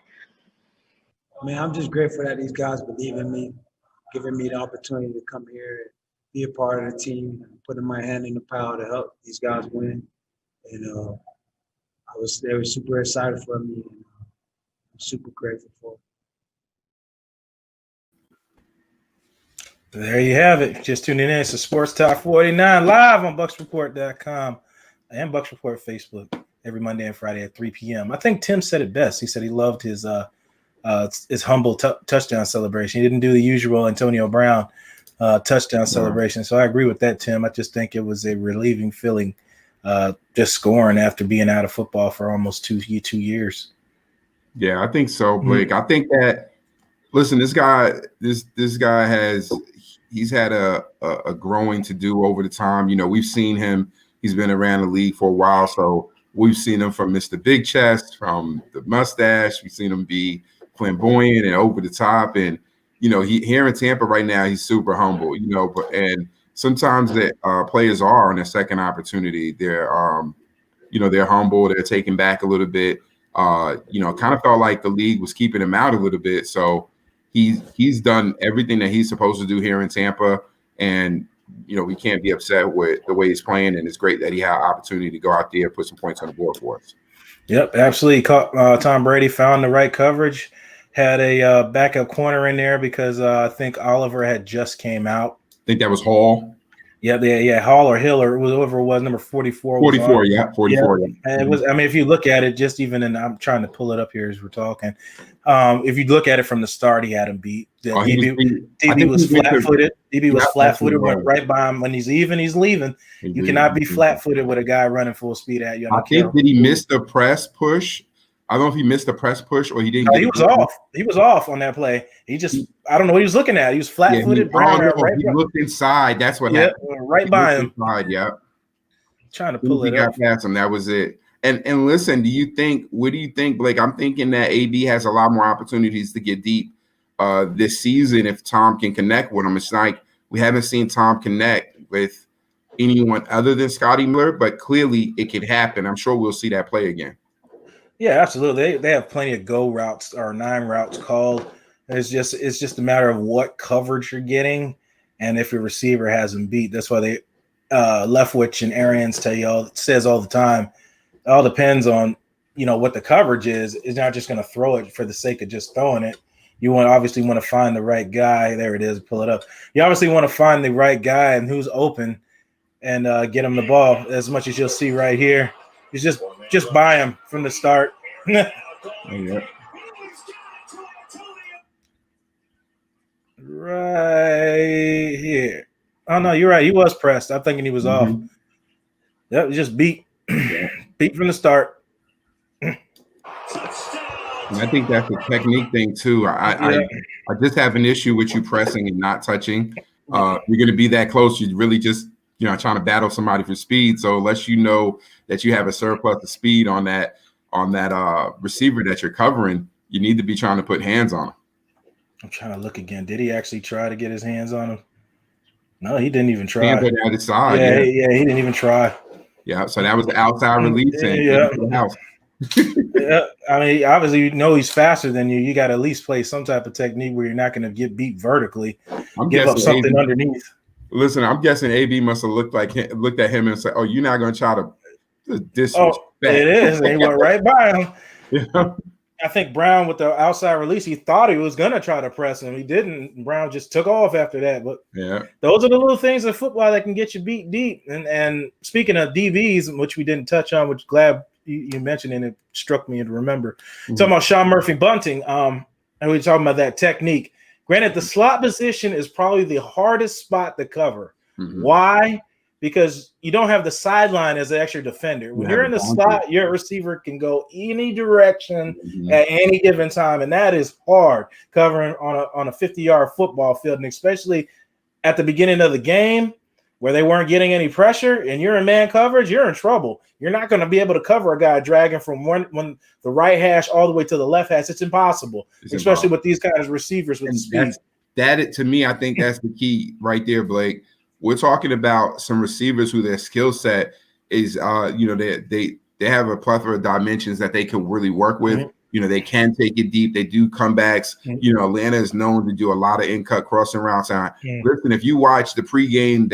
I'm just grateful that these guys believe in me, giving me the opportunity to come here and be a part of the team, and putting my hand in the pile to help these guys win. And they were super excited for me, and I'm super grateful for it.
There you have it. Just tuning in. It's the Sports Talk 49 live on BucsReport.com and Bucs Report Facebook every Monday and Friday at 3 p.m. I think Tim said it best. He said he loved his humble touchdown celebration. He didn't do the usual Antonio Brown touchdown celebration. So I agree with that, Tim. I just think it was a relieving feeling just scoring after being out of football for almost 2 years.
Yeah, I think so, Blake. I think that, listen, this guy he's had a growing to do over the time. We've seen him. He's been around the league for a while, so we've seen him from Mr. Big Chest, from the mustache. We've seen him be flamboyant and over the top, and he here in Tampa right now, he's super humble. And sometimes that players are on their second opportunity. They're they're humble. They're taken back a little bit. Kind of felt like the league was keeping him out a little bit. So he's done everything that he's supposed to do here in Tampa, and we can't be upset with the way he's playing. And it's great that he had an opportunity to go out there and put some points on the board for us.
Yep, absolutely. Tom Brady found the right coverage, had a backup corner in there because I think Oliver had just came out.
I think that was Hall.
Yeah, Hall or Hill or whoever it was, number 44.
44, yeah, 44.
Yeah. And it was, I mean, if you look at it, just even in, I'm trying to pull it up here as we're talking. If you look at it from the start, he had him beat. DB was flat-footed. DB was flat-footed, went right by him. When he's leaving. You cannot be flat-footed with a guy running full speed at you.
I think, did he miss the press push? I don't know if he missed the press push or he didn't.
No, he was off. He was off on that play. I don't know what he was looking at. He was flat-footed.
He looked inside. That's what happened.
Right by him.
Yeah.
Trying to pull it up.
Got past him. That was it. And listen, what do you think, Blake? I'm thinking that AB has a lot more opportunities to get deep this season if Tom can connect with him. It's like we haven't seen Tom connect with anyone other than Scotty Miller, but clearly it could happen. I'm sure we'll see that play again.
Yeah, absolutely. They have plenty of go routes or 9 routes called. It's just a matter of what coverage you're and if your receiver has them beat. That's why they Leftwich and Arians says all the time. It all depends on what the coverage is. It's not just going to throw it for the sake of just throwing it. You obviously want to find the right guy. There it is. Pull it up. You obviously want to find the right guy and who's open, and get him the ball. As much as you'll see right here, it's just buy him from the start.
Yeah.
Right here. Oh no, you're right. He was pressed. I'm thinking he was off. Yep, just beat from the start.
And I think that's a technique thing too. I just have an issue with you pressing and not touching. You're going to be that close. You really just trying to battle somebody for speed. So unless you know that you have a surplus of speed on that receiver that you're covering, you need to be trying to put hands on him.
I'm trying to look again. Did he actually try to get his hands on him? No, he didn't even try.
Hands on the other side.
Yeah, he didn't even try.
Yeah, so that was the outside release.
Yeah. I mean, obviously, he's faster than you. You got to at least play some type of technique where you're not going to get beat vertically. Give up something underneath.
Listen, I'm guessing AB must have looked at him and said, "Oh, you're not going to try to disrespect."
Oh, it is. And he went right by him.
Yeah.
I think Brown with the outside release, he thought he was going to try to press him. He didn't. Brown just took off after that. But those are the little things in football that can get you beat deep. And speaking of DBs, which we didn't touch on, which glad you mentioned, and it struck me to remember. Talking about Sean Murphy bunting, and we were talking about that technique. Granted, the slot position is probably the hardest spot to cover. Why? Because you don't have the sideline as an extra defender. When you're in the slot, your receiver can go any direction at any given time, and that is hard covering on a 50-yard football field, and especially at the beginning of the game where they weren't getting any pressure and you're in man coverage, you're in trouble. You're not going to be able to cover a guy dragging from the right hash all the way to the left hash. It's impossible, especially with these kinds of receivers with the speed. To me, I think that's the key right there, Blake. We're talking about some receivers who their skill set is, they have a plethora of dimensions that they can really work with. They can take it deep. They do comebacks. Atlanta is known to do a lot of in-cut crossing routes. Listen, if you watch the pregame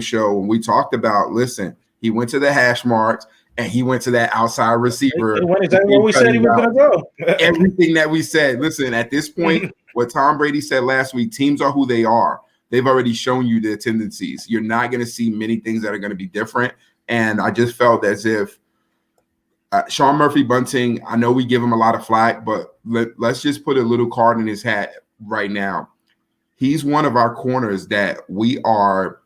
show when we talked about, listen, he went to the hash marks and he went to that outside receiver. He went exactly where we said he was going to go.
Everything that we said. Listen, at this point, what Tom Brady said last week, teams are who they are. They've already shown you their tendencies. You're not going to see many things that are going to be different. And I just felt as if Sean Murphy bunting, I know we give him a lot of flack, but let's just put a little card in his hat right now. He's one of our corners that we're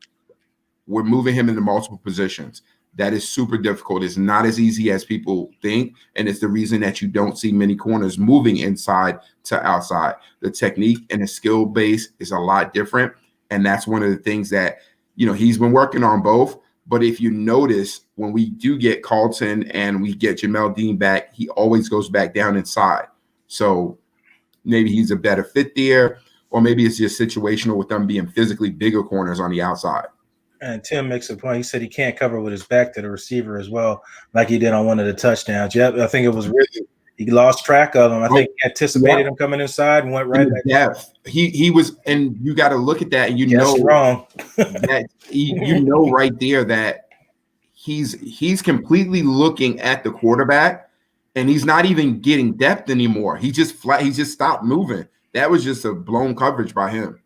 moving him into multiple positions. That is super difficult. It's not as easy as people think, and it's the reason that you don't see many corners moving inside to outside. The technique and the skill base is a lot different, and that's one of the things that he's been working on both. But if you notice, when we do get Carlton and we get Jamel Dean back, he always goes back down inside. So maybe he's a better fit there, or maybe it's just situational with them being physically bigger corners on the outside.
And Tim makes a point. He said he can't cover with his back to the receiver as well, like he did on one of the touchdowns. Yep, I think it was really he lost track of him. I think he anticipated him coming inside and went right back.
Yeah, he was, and you got to look at that, and
wrong.
That right there that he's completely looking at the quarterback, and he's not even getting depth anymore. He just stopped moving. That was just a blown coverage by him.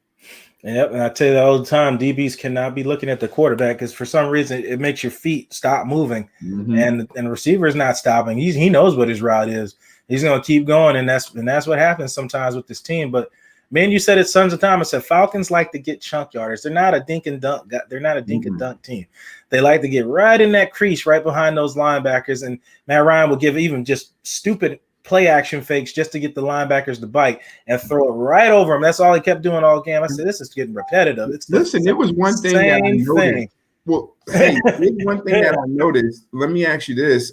Yep, and I tell you that all the time, DBs cannot be looking at the quarterback because for some reason it makes your feet stop moving, and the receiver is not stopping. He knows what his route is. He's going to keep going, and that's what happens sometimes with this team. But man, you said it tons of time. I said Falcons like to get chunk yarders. They're not a dink and dunk. They're not a dink and dunk team. They like to get right in that crease, right behind those linebackers. And Matt Ryan will give even just stupid play action fakes just to get the linebackers to bite and throw it right over them. That's all he kept doing all game. I said, this is getting repetitive.
There was one thing that I noticed. Well, hey, there's one thing that I noticed. Let me ask you this.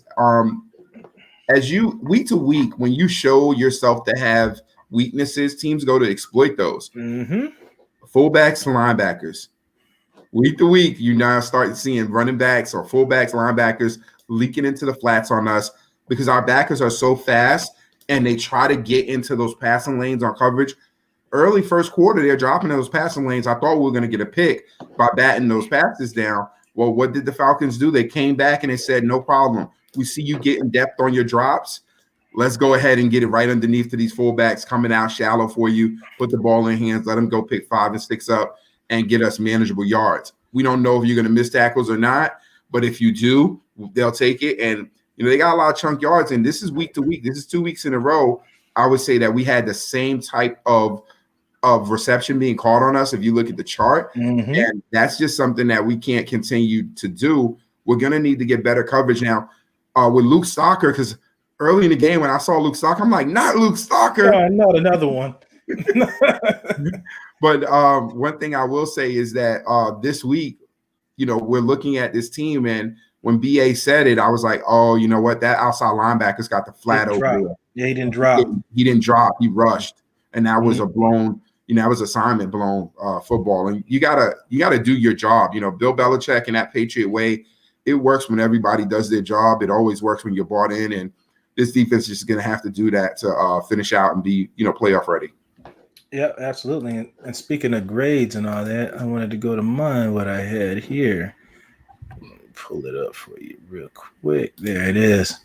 As you week to week, when you show yourself to have weaknesses, teams go to exploit those. Fullbacks and linebackers. Week to week, you now start seeing running backs or fullbacks, linebackers leaking into the flats on us because our backers are so fast and they try to get into those passing lanes on coverage. Early first quarter, they're dropping those passing lanes. I thought we were going to get a pick by batting those passes down. Well, what did the Falcons do? They came back and they said, no problem. We see you getting depth on your drops. Let's go ahead and get it right underneath to these fullbacks coming out shallow for you. Put the ball in hands. Let them go pick 5 and 6 up and get us manageable yards. We don't know if you're going to miss tackles or not, but if you do, they'll take it. And, they got a lot of chunk yards, and this is week to week. This is 2 weeks in a row. I would say that we had the same type of reception being called on us if you look at the chart. And that's just something that we can't continue to do. We're going to need to get better coverage now with Luke Stalker, because early in the game when I saw Luke Stalker, I'm like, not Luke Stalker.
Not another one.
But one thing I will say is that this week, we're looking at this team, and when BA said it, I was like, oh, you know what? That outside linebacker's got the flat over there.
Yeah, he didn't drop.
He didn't drop. He rushed. And that was a blown, that was assignment blown football. And you gotta do your job. Bill Belichick in that Patriot way, it works when everybody does their job. It always works when you're bought in. And this defense is just going to have to do that to finish out and be, playoff ready.
Yeah, absolutely. And speaking of grades and all that, I wanted to go to mine, what I had here. Pull it up for you real quick. There it is.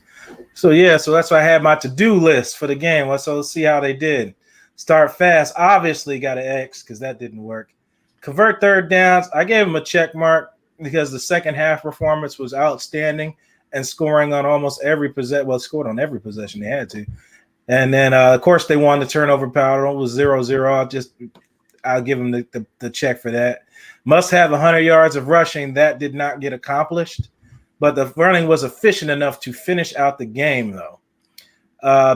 So that's why I had my to-do list for the game. So let's see how they did. Start fast. Obviously got an X because that didn't work. Convert third downs. I gave them a check mark because the second half performance was outstanding and scoring on almost every possession. Well, scored on every possession they had to. And then, of course, they won the turnover battle. It was 0-0. I'll give them the check for that. Must have 100 yards of rushing. That did not get accomplished. But the running was efficient enough to finish out the game, though.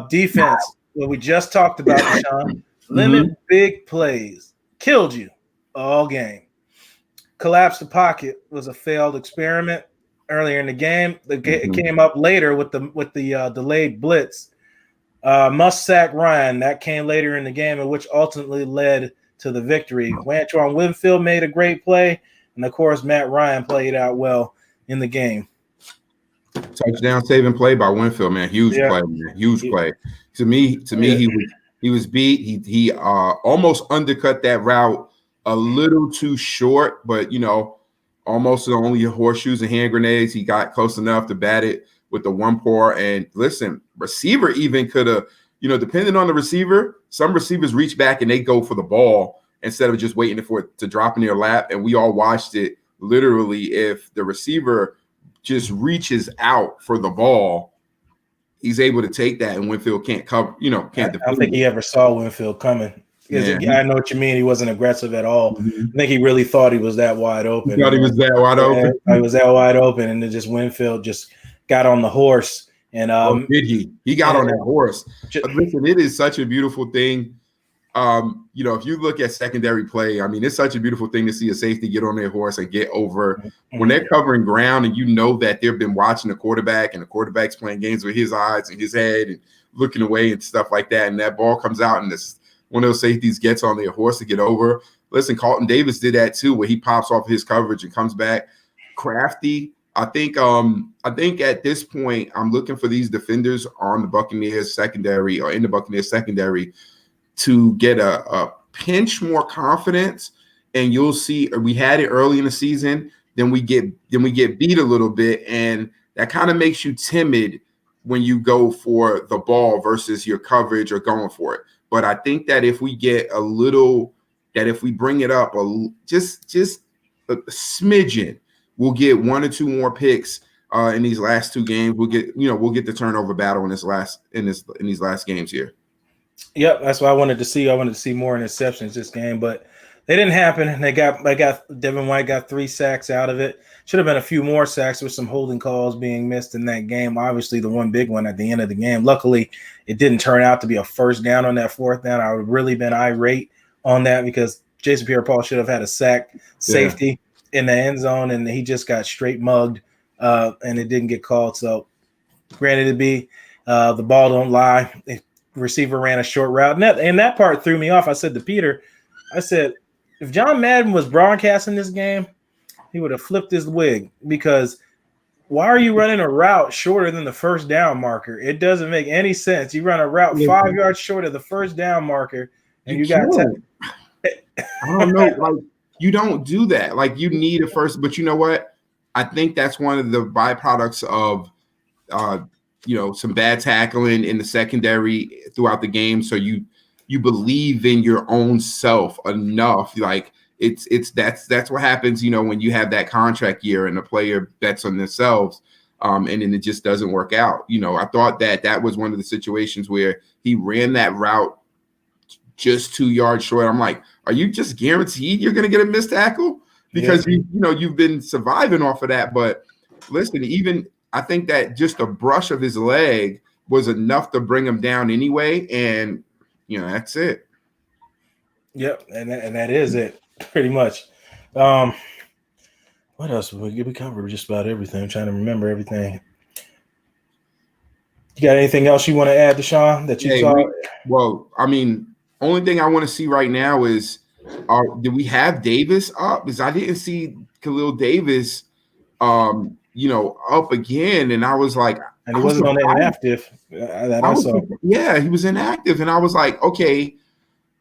Defense, what we just talked about, Sean. Limit big plays. Killed you all game. Collapse the pocket was a failed experiment earlier in the game. It came up later with the delayed blitz. Must sack Ryan. That came later in the game, and which ultimately led to the victory. Wan'Twan Winfield made a great play, and of course, Matt Ryan played out well in the game.
Touchdown saving play by Winfield, man. Huge play, man. Huge play. To me, he was beat. He almost undercut that route a little too short, but almost only horseshoes and hand grenades. He got close enough to bat it with the one paw. And listen, receiver even could have, depending on the receiver, some receivers reach back and they go for the ball instead of just waiting for it to drop in their lap. And we all watched it literally. If the receiver just reaches out for the ball, he's able to take that, and Winfield can't cover, can't defend.
I don't think he ever saw Winfield coming. I know what you mean. He wasn't aggressive at all. I think he really thought he was that wide open.
He thought he was that wide open.
He was that wide open, and then just Winfield just got on the horse. And
did he? He got on that horse. But listen, it is such a beautiful thing. If you look at secondary play, I mean, it's such a beautiful thing to see a safety get on their horse and get over when they're covering ground, and that they've been watching the quarterback, and the quarterback's playing games with his eyes and his head and looking away and stuff like that. And that ball comes out, and one of those safeties gets on their horse to get over. Listen, Carlton Davis did that too, where he pops off his coverage and comes back. Crafty. I think at this point, I'm looking for these defenders on the Buccaneers secondary or in the Buccaneers secondary to get a pinch more confidence. And you'll see we had it early in the season. Then we get beat a little bit, and that kind of makes you timid when you go for the ball versus your coverage or going for it. But I think that if we get a little that if we bring it up just a smidgen, we'll get 1 or 2 more picks in these last 2 games. We'll get the turnover battle in these last games here.
Yep, that's what I wanted to see. I wanted to see more interceptions this game, but they didn't happen. They got Devin White got 3 sacks out of it. Should have been a few more sacks with some holding calls being missed in that game. Obviously, the one big one at the end of the game. Luckily, it didn't turn out to be a first down on that 4th down. I would have really been irate on that because Jason Pierre-Paul should have had a sack safety in the end zone, and he just got straight mugged, and it didn't get called. So, granted, it'd be the ball don't lie. The receiver ran a short route, and that part threw me off. I said to Peter, I said, if John Madden was broadcasting this game, he would have flipped his wig, because why are you running a route shorter than the first down marker? It doesn't make any sense. You run a route 5 yards short of the first down marker, and you got
I don't know. Like, you don't do that. Like, you need a first, but you know what? I think that's one of the byproducts of, some bad tackling in the secondary throughout the game. So you believe in your own self enough. Like, that's what happens, when you have that contract year and the player bets on themselves, and then it just doesn't work out. I thought that was one of the situations where he ran that route just 2 yards short. I'm like, are you just guaranteed you're going to get a missed tackle? Because you've been surviving off of that. But listen, even I think that just a brush of his leg was enough to bring him down anyway, and that's it.
Yep, and that is it, pretty much. What else? We covered just about everything. I'm trying to remember everything. You got anything else you want to add, Deshaun, that you saw?
Well, I mean, only thing I want to see right now is, do we have Davis up? Because I didn't see Khalil Davis, up again, and I was like,
and he wasn't on inactive. I saw.
Yeah, he was inactive, and I was like, okay,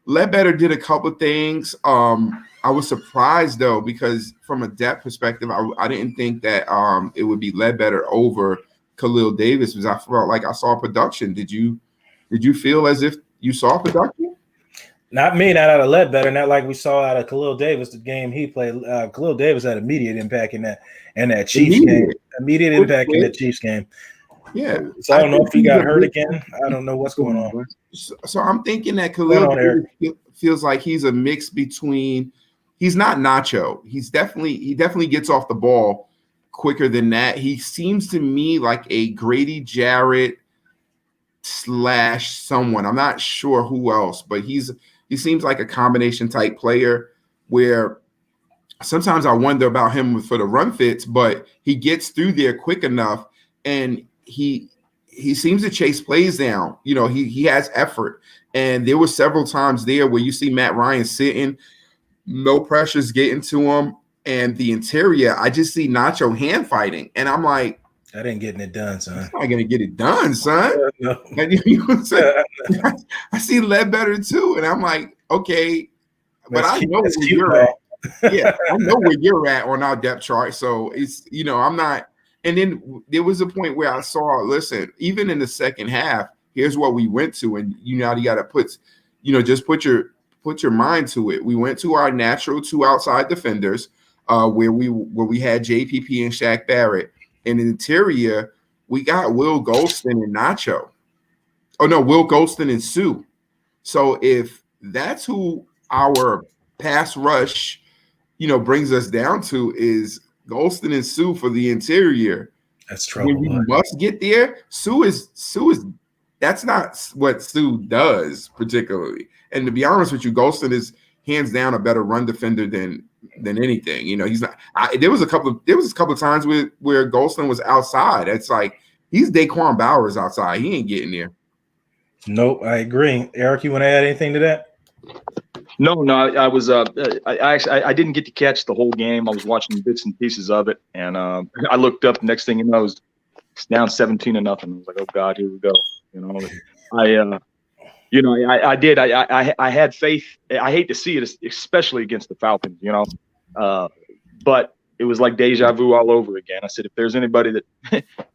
Ledbetter did a couple of things. I was surprised though, because from a depth perspective, I didn't think that it would be Ledbetter over Khalil Davis, because I felt like I saw production. Did you feel as if you saw production?
Not me, not out of Ledbetter, not like we saw out of Khalil Davis, the game he played. Khalil Davis had immediate impact in that Chiefs game. Immediate impact in the Chiefs game.
Yeah.
So I don't know if he got hurt again. I don't know what's going on.
So I'm thinking that Khalil Davis feels like he's a mix between. He's not Nacho. He definitely gets off the ball quicker than that. He seems to me like a Grady Jarrett / someone. I'm not sure who else, but he seems like a combination type player where sometimes I wonder about him for the run fits, but he gets through there quick enough, and he seems to chase plays down. He has effort, and there were several times there where you see Matt Ryan sitting, no pressure's getting to him, and the interior, I just see Nacho hand fighting, and I'm like,
that ain't getting it done, son.
I'm not gonna get it done, son.
No.
I see Ledbetter too, and I'm like, okay, but I know where you're at. Yeah, I know where you're at on our depth chart. So it's I'm not. And then there was a point where I saw, listen, even in the second half, here's what we went to, and you got to put, just put your mind to it. We went to our natural 2 outside defenders, where we had JPP and Shaq Barrett. In the interior, we got Will Golston and Nacho. Oh no, Will Golston and Sue. So if that's who our pass rush, brings us down to, is Golston and Sue for the interior.
That's trouble.
When we must get there, Sue is that's not what Sue does particularly. And to be honest with you, Golston is hands down a better run defender than anything. He's not. There was a couple of times where Golston was outside. It's like he's Daquan Bowers outside. He ain't getting there.
Nope, I agree. Eric, you want to add anything to that?
No, I was I didn't get to catch the whole game. I was watching bits and pieces of it, and I looked up. Next thing you know, it's down 17-0. I was like, oh God, here we go. I had faith. I hate to see it, especially against the Falcons. But it was like deja vu all over again. I said, if there's anybody that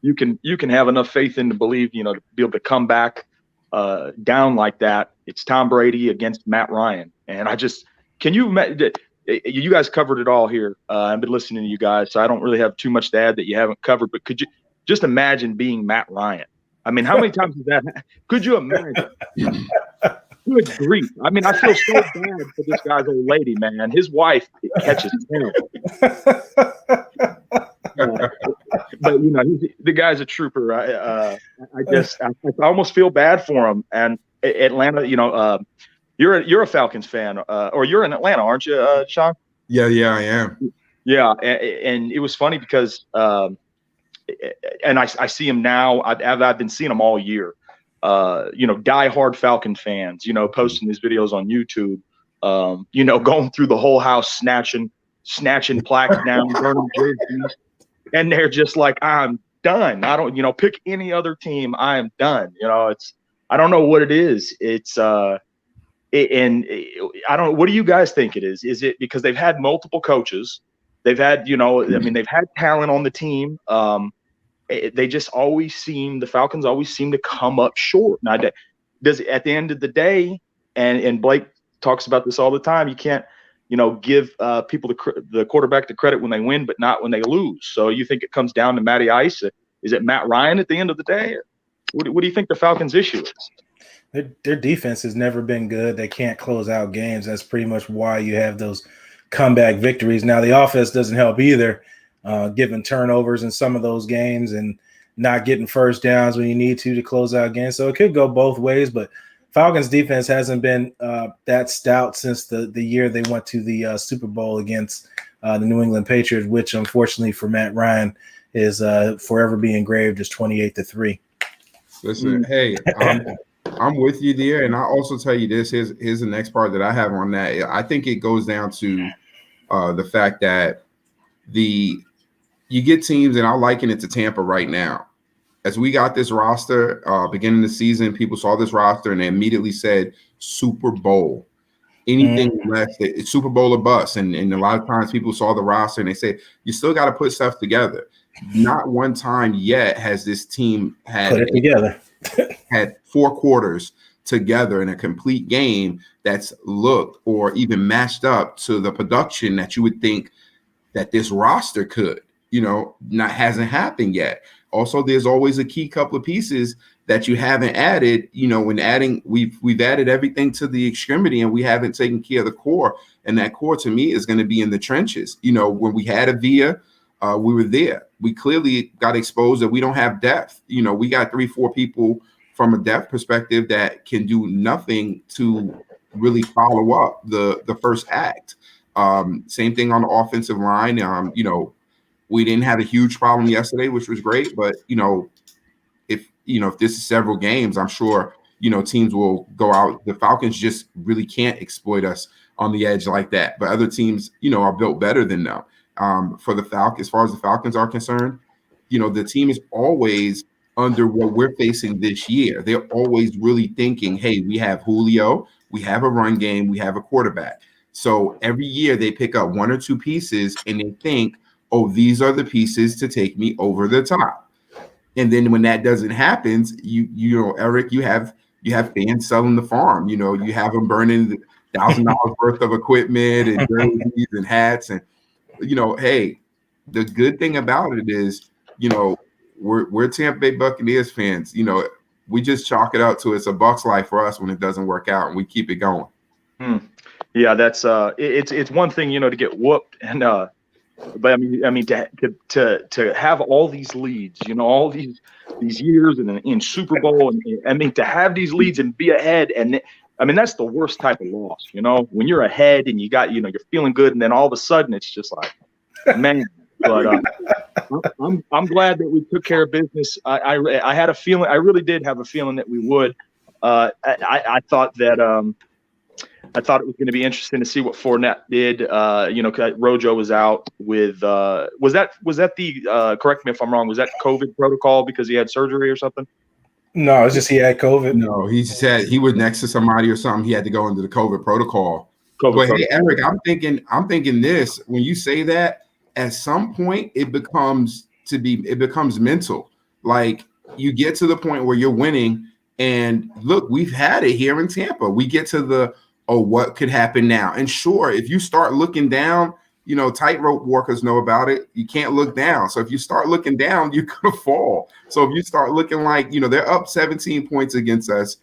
you can have enough faith in to believe, to be able to come back down like that, it's Tom Brady against Matt Ryan. And can you you guys covered it all here. I've been listening to you guys, so I don't really have too much to add that you haven't covered. But could you just imagine being Matt Ryan? I mean, how many times is that? Could you imagine? Good grief! I mean, I feel so bad for this guy's old lady, man. His wife catches him. But you know, the guy's a trooper. I almost feel bad for him. And Atlanta, you know, you're a Falcons fan, or you're in Atlanta, aren't you, Sean?
Yeah, I am.
Yeah, and it was funny because, and I see him now. I've been seeing him all year. You know, diehard Falcon fans, you know, posting these videos on YouTube, you know, going through the whole house, snatching plaques down, burning jerseys, and they're just like, I'm done. I don't, you know, pick any other team. I am done. You know, I don't know what it is. It's, and I don't know. What do you guys think it is? Is it because they've had multiple coaches? They've had, you know, I mean, they've had talent on the team. They just always the Falcons always seem to come up short. Now, does at the end of the day, and Blake talks about this all the time, you can't, you know, give people the quarterback the credit when they win, but not when they lose. So you think it comes down to Matty Ice? Is it Matt Ryan at the end of the day? What do you think the Falcons' issue is?
Their defense has never been good. They can't close out games. That's pretty much why you have those comeback victories. Now, the offense doesn't help either, giving turnovers in some of those games and not getting first downs when you need to close out games. So it could go both ways, but Falcons defense hasn't been that stout since the year they went to the Super Bowl against the New England Patriots, which unfortunately for Matt Ryan is forever be engraved as 28-3.
Listen, hey, I'm with you there, and I'll also tell you this. Here's the next part that I have on that. I think it goes down to the fact that you get teams, and I'll liken it to Tampa right now. As we got this roster, beginning of the season, people saw this roster and they immediately said Super Bowl. Anything less, it's Super Bowl or bust. And a lot of times people saw the roster and they say, you still got to put stuff together. Not one time yet has this team had 4 quarters together in a complete game that's looked or even matched up to the production that you would think that this roster could. You know, hasn't happened yet. Also, there's always a key couple of pieces that you haven't added. You know, when adding, we've added everything to the extremity, and we haven't taken care of the core. And that core, to me, is going to be in the trenches. You know, when we had Avia, we were there. We clearly got exposed that we don't have depth. You know, we got 3-4 people from a depth perspective that can do nothing to really follow up the first act. Same thing on the offensive line. You know, we didn't have a huge problem yesterday, which was great. But, you know, if this is several games, I'm sure, you know, teams will go out. The Falcons just really can't exploit us on the edge like that. But other teams, you know, are built better than them. For the Falcons, as far as the Falcons are concerned, you know, the team is always under what we're facing this year. They're always really thinking, hey, we have Julio, we have a run game, we have a quarterback. So every year they pick up 1 or 2 pieces and they think, oh, these are the pieces to take me over the top. And then when that doesn't happen, you know, Eric, you have fans selling the farm. You know, you have them burning $1,000 worth of equipment and jerseys and hats. And, you know, hey, the good thing about it is, you know, we're Tampa Bay Buccaneers fans. You know, we just chalk it up to it's a Bucs life for us when it doesn't work out, and we keep it going.
Yeah, that's it's one thing, you know, to get whooped and but I mean to have all these leads, you know, all these years and in Super Bowl, and I mean to have these leads and be ahead, and I mean that's the worst type of loss, you know, when you're ahead and you got, you know, you're feeling good, and then all of a sudden it's just like, man. But I'm glad that we took care of business. I had a feeling, I really did have a feeling that we would. I thought that I thought it was going to be interesting to see what Fournette did. You know, Rojo was out with was that the correct me if I'm wrong, was that COVID protocol because he had surgery or something?
No, it's just he had COVID.
No, he said he was next to somebody or something. He had to go into the COVID protocol. Hey, Eric, I'm thinking this. When you say that, at some point it becomes mental. Like you get to the point where you're winning, and look, we've had it here in Tampa. We get to the oh, what could happen now? And sure, if you start looking down, you know, tightrope walkers know about it. You can't look down. So if you start looking down, you're going to fall. So if you start looking like, you know, they're up 17 points against us.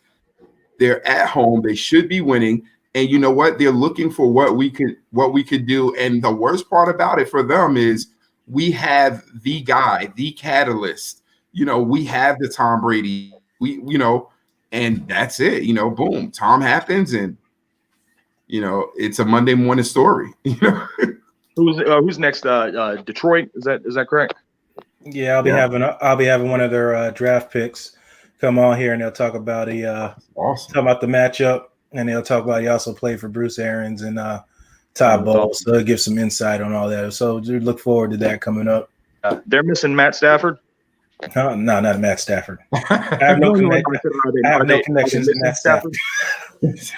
They're at home. They should be winning. And you know what? They're looking for what we could do. And the worst part about it for them is we have the guy, the catalyst. You know, we have the Tom Brady. You know, and that's it. You know, boom, Tom happens, and you know, it's a Monday morning story. You know,
who's next? Detroit, is that correct?
Yeah, I'll be having one of their draft picks come on here, and they'll talk about
awesome.
talk about the matchup, and they'll talk about he also played for Bruce Arians and Todd Bowles, so he'll give some insight on all that. So look forward to that coming up.
They're missing Matt Stafford.
No, not Matt Stafford. I have no connections to Matt Stafford.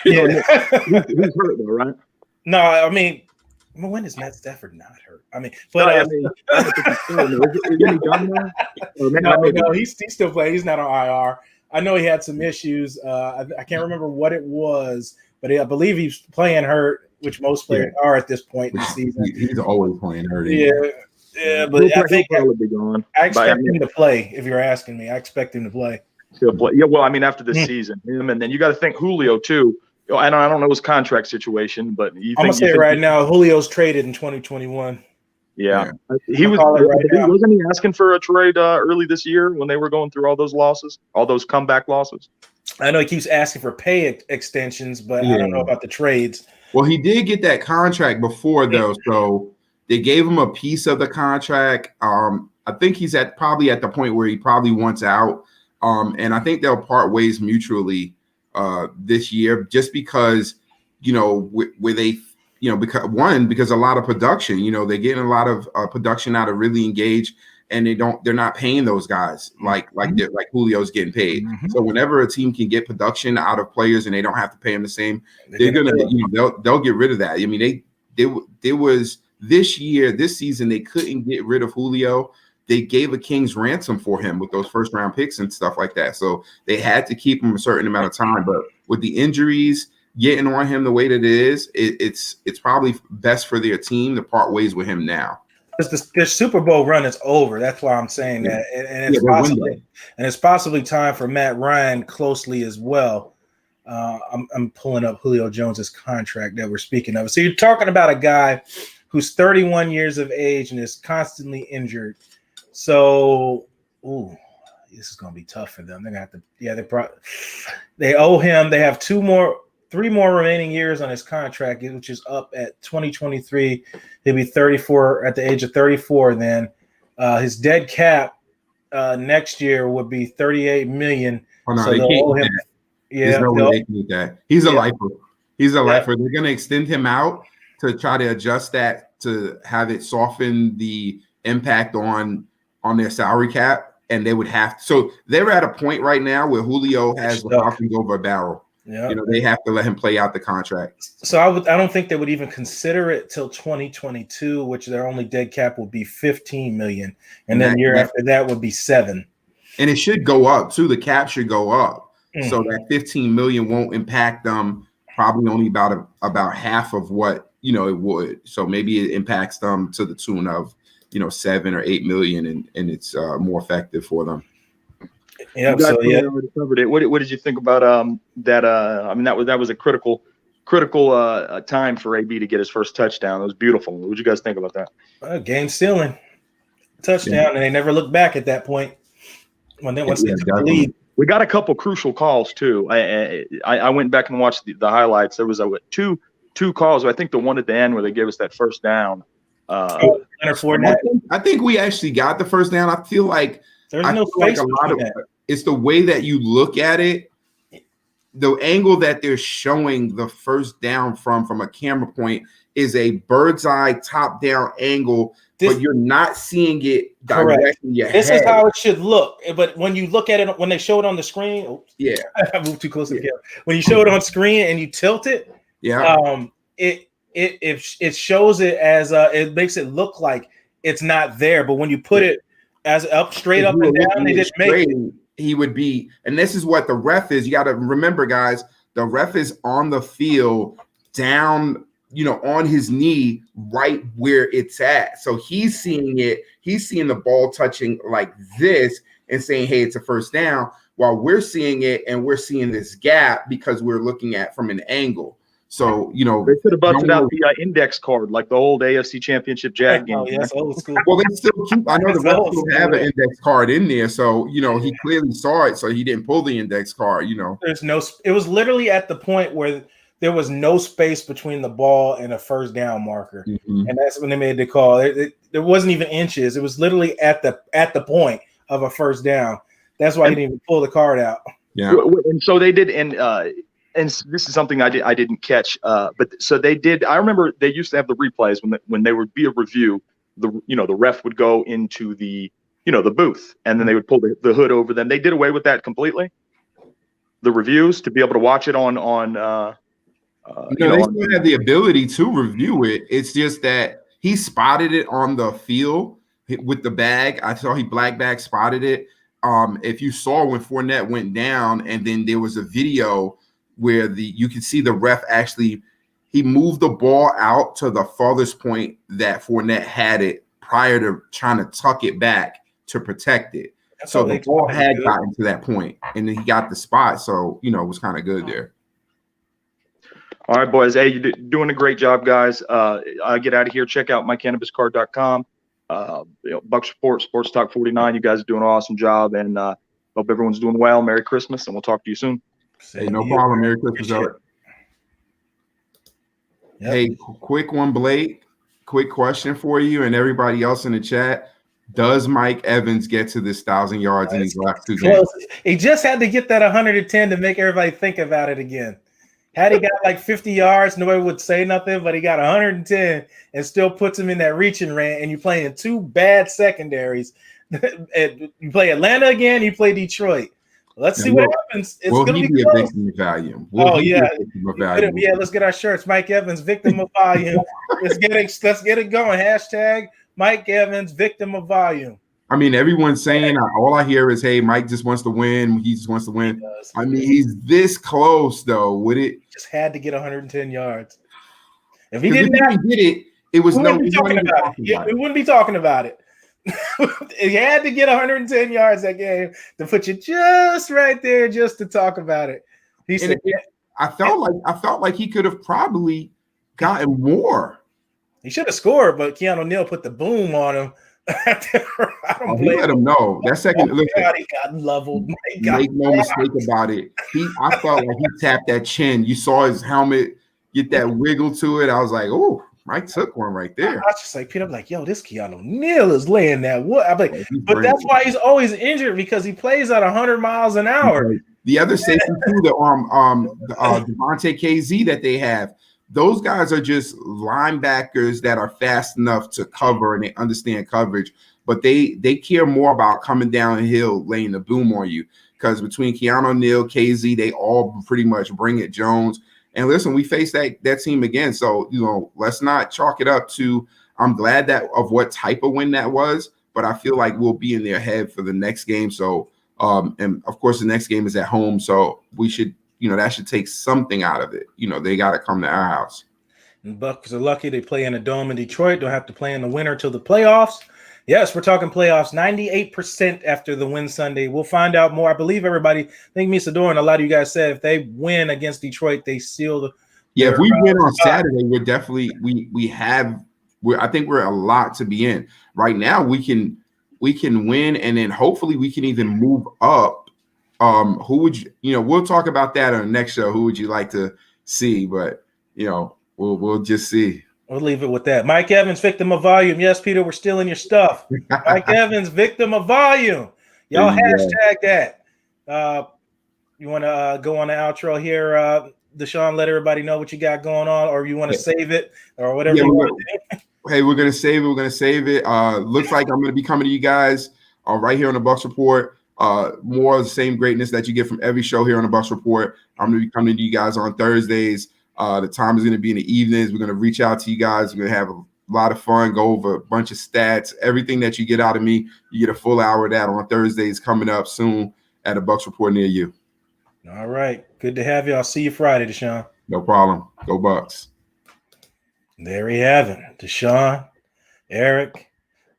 Yeah, he's hurt though, right?
No, I mean, when is Matt Stafford not hurt? I mean, but no, he's still playing. He's not on IR. I know he had some issues. I can't remember what it was, but I believe he's playing hurt, which most players are at this point in the season.
He's always playing hurt.
Yeah, but I think I expect him to play. If you're asking me, I expect him to play.
He'll play. Yeah, well, I mean, after this season, him, and then you got to think Julio too. I don't know his contract situation, but I'm
gonna say right now, Julio's traded in 2021.
Yeah. Wasn't he asking for a trade early this year when they were going through all those losses, all those comeback losses?
I know he keeps asking for pay extensions, but I don't know about the trades.
Well, he did get that contract before though, so they gave him a piece of the contract. I think he's probably at the point where he probably wants out. And I think they'll part ways mutually this year, just because, you know, where they, you know, because a lot of production, you know, they're getting a lot of production out of Really Engage, and they're not paying those guys like Julio's getting paid. So whenever a team can get production out of players and they don't have to pay them the same, they're gonna, you know, they'll get rid of that. I mean, there was this season they couldn't get rid of Julio. They gave a king's ransom for him with those first round picks and stuff like that. So they had to keep him a certain amount of time. But with the injuries getting on him the way that it is, it's probably best for their team to part ways with him now.
Because the Super Bowl run is over. That's why I'm saying that. And it's possibly time for Matt Ryan closely as well. I'm pulling up Julio Jones's contract that we're speaking of. So you're talking about a guy who's 31 years of age and is constantly injured. So, this is going to be tough for them. They're going to have to, they owe him. They have 3 more remaining years on his contract, which is up at 2023. He'll be 34 at the age of 34. Then his dead cap next year would be $38 million.
Oh, no,
so
they
they'll owe
can't
him.
There's no way they can do that. He's a lifer. He's a lifer. They're going to extend him out to try to adjust that to have it soften the impact on their salary cap, and they would have to. So they're at a point right now where Julio has the Falcons over a barrel.
Yeah,
you know, they have to let him play out the contract.
So I don't think they would even consider it till 2022, which their only dead cap would be $15 million, and then year after that would be $7 million.
And it should go up too. The cap should go up, so that $15 million won't impact them. Probably only about half of what, you know, it would. So maybe it impacts them to the tune of, you know, $7 or $8 million, and it's more effective for them.
Yeah.
Already covered it. What did you think about that? I mean, that was a critical time for AB to get his first touchdown. It was beautiful. What did you guys think about that?
Game stealing touchdown, and they never looked back at that point. Once they took the lead.
We got a couple crucial calls too. I went back and watched the highlights. There was two calls. I think the one at the end where they gave us that first down.
I think we actually got the first down. I feel like it's the way that you look at it, the angle that they're showing the first down from a camera point is a bird's eye top down angle, but you're not seeing it directly in your head.
This is how it should look. But when you look at it, when they show it on the screen, I moved too close to the camera. When you show it on screen and you tilt it, it shows it as it makes it look like it's not there. But when you put it as straight up and down, they just make it.
He would be, and this is what the ref is. You got to remember, guys, The ref is on the field down, on his knee right where it's at. So he's seeing it. He's seeing the ball touching like this and saying, hey, it's a first down, while we're seeing it and we're seeing this gap because we're looking at from an angle. So,
they could have busted out the index card like the old AFC Championship Jag game.
Oh, yes, old school.
Well, they still keep. I know the refs still have an index card in there, so he clearly saw it, so he didn't pull the index card.
There's no. It was literally at the point where there was no space between the ball and a first down marker, and that's when they made the call. There wasn't even inches. It was literally at the point of a first down. That's why he didn't even pull the card out.
Yeah,
and so they did, and this is something I didn't catch. But so they did. I remember they used to have the replays when they would be a review. The ref would go into the the booth, and then they would pull the hood over them. They did away with that completely. The reviews to be able to watch it on.
They still have the ability to review it. It's just that he spotted it on the field with the bag. I saw black bag spotted it. If you saw when Fournette went down, and then there was a video where you can see the ref actually, he moved the ball out to the farthest point that Fournette had it prior to trying to tuck it back to protect it. So the ball had gotten to that point, and then he got the spot. So, it was kind of good there.
All right, boys. Hey, you're doing a great job, guys. I get out of here. Check out mycannabiscard.com. Bucks Report, Sports Talk 49. You guys are doing an awesome job, and hope everyone's doing well. Merry Christmas, and we'll talk to you soon.
Hey, no problem. Merry Christmas, Eric. Yep. Hey, quick one, Blake. Quick question for you and everybody else in the chat. Does Mike Evans get to this 1,000 yards in these last two games?
He just had to get that 110 to make everybody think about it again. Had he got like 50 yards, nobody would say nothing, but he got 110 and still puts him in that reaching range, and you're playing two bad secondaries. You play Atlanta again, you play Detroit. Let's see what happens. It's
will
going
he
to be
a victim of value?
Yeah, let's get our shirts. Mike Evans, victim of volume. let's get it going. Hashtag Mike Evans, victim of volume.
I mean, everyone's saying, all I hear is, hey, Mike just wants to win. He just wants to win. I mean, he's this close, though. Would it?
Just had to get 110 yards.
If he didn't get it, it was no.
We wouldn't be talking about it. He had to get 110 yards that game to put you just right there, just to talk about it. He said,
I felt like he could have probably gotten more.
He should have scored, but Keanu Neal put the boom on him.
He let him know. That second,
he got leveled.
Make no mistake about it. I felt like he tapped that chin. You saw his helmet get that wiggle to it. I was like, oh, Mike took one right there.
I was just like, Peter, I'm like, yo, this Keanu Neal is laying that wood. I'm like, but that's why he's always injured, because he plays at 100 miles an hour.
The other safety too, the Devontae KZ that they have. Those guys are just linebackers that are fast enough to cover and they understand coverage, but they care more about coming downhill, laying the boom on you. Because between Keanu Neal, KZ, they all pretty much bring it. Jones. And listen, we face that team again. So, let's not chalk it up to, I'm glad that of what type of win that was, but I feel like we'll be in their head for the next game. So, and of course the next game is at home. So we should, that should take something out of it. They got to come to our house.
And Bucks are lucky they play in a dome in Detroit. Don't have to play in the winter till the playoffs. Yes, we're talking playoffs. 98% after the win Sunday. We'll find out more. I believe everybody, I think Misa Dor and a lot of you guys said if they win against Detroit, they seal the.
Yeah, if we win on Saturday, we're definitely I think we're a lot to be in. Right now, we can win, and then hopefully we can even move up. Who would we'll talk about that on the next show. Who would you like to see? But we'll just see.
We'll leave it with that. Mike Evans, victim of volume. Yes, Peter, we're stealing your stuff. Mike Evans, victim of volume. Y'all hashtag that. You want to go on the outro here, Deshaun? Let everybody know what you got going on, or you want to save it, or whatever you want to do.
Hey, we're gonna save it. Looks like I'm gonna be coming to you guys right here on the Bucks Report. More of the same greatness that you get from every show here on the Bucks Report. I'm gonna be coming to you guys on Thursdays. The time is going to be in the evenings. We're going to reach out to you guys. We're going to have a lot of fun, go over a bunch of stats. Everything that you get out of me, you get a full hour of that on Thursdays coming up soon at a Bucks Report near you.
All right. Good to have you. I'll see you Friday, Deshaun.
No problem. Go Bucks.
There we have it. Deshaun, Eric.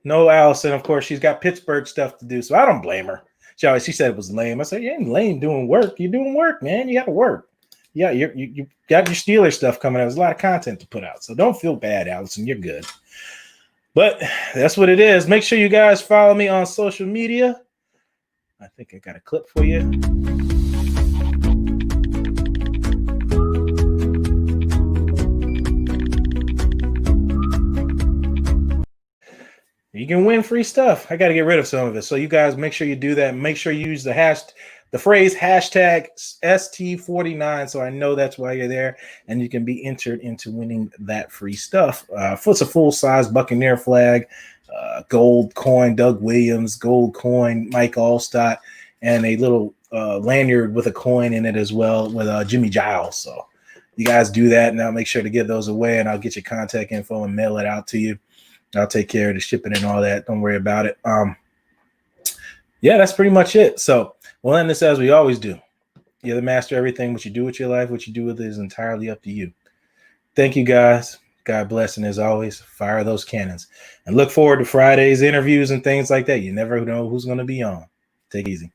No Allison, of course. She's got Pittsburgh stuff to do, so I don't blame her. She said it was lame. I said, you ain't lame doing work. You're doing work, man. You got to work. Yeah, you got your Steelers stuff coming out. There's a lot of content to put out, so don't feel bad, Allison. You're good. But that's what it is. Make sure you guys follow me on social media. I think I got a clip for you. You can win free stuff. I got to get rid of some of it. So you guys make sure you do that. Make sure you use the phrase hashtag ST49. So I know that's why you're there, and you can be entered into winning that free stuff. It's a full-size Buccaneer flag, gold coin, Doug Williams, gold coin, Mike Allstott, and a little lanyard with a coin in it as well with Jimmy Giles. So you guys do that, and I'll make sure to give those away, and I'll get your contact info and mail it out to you. I'll take care of the shipping and all that. Don't worry about it. Yeah, that's pretty much it. So we'll end this as we always do. You're the master of everything. What you do with your life, what you do with it is entirely up to you. Thank you, guys. God bless. And as always, fire those cannons. And look forward to Friday's interviews and things like that. You never know who's going to be on. Take it easy.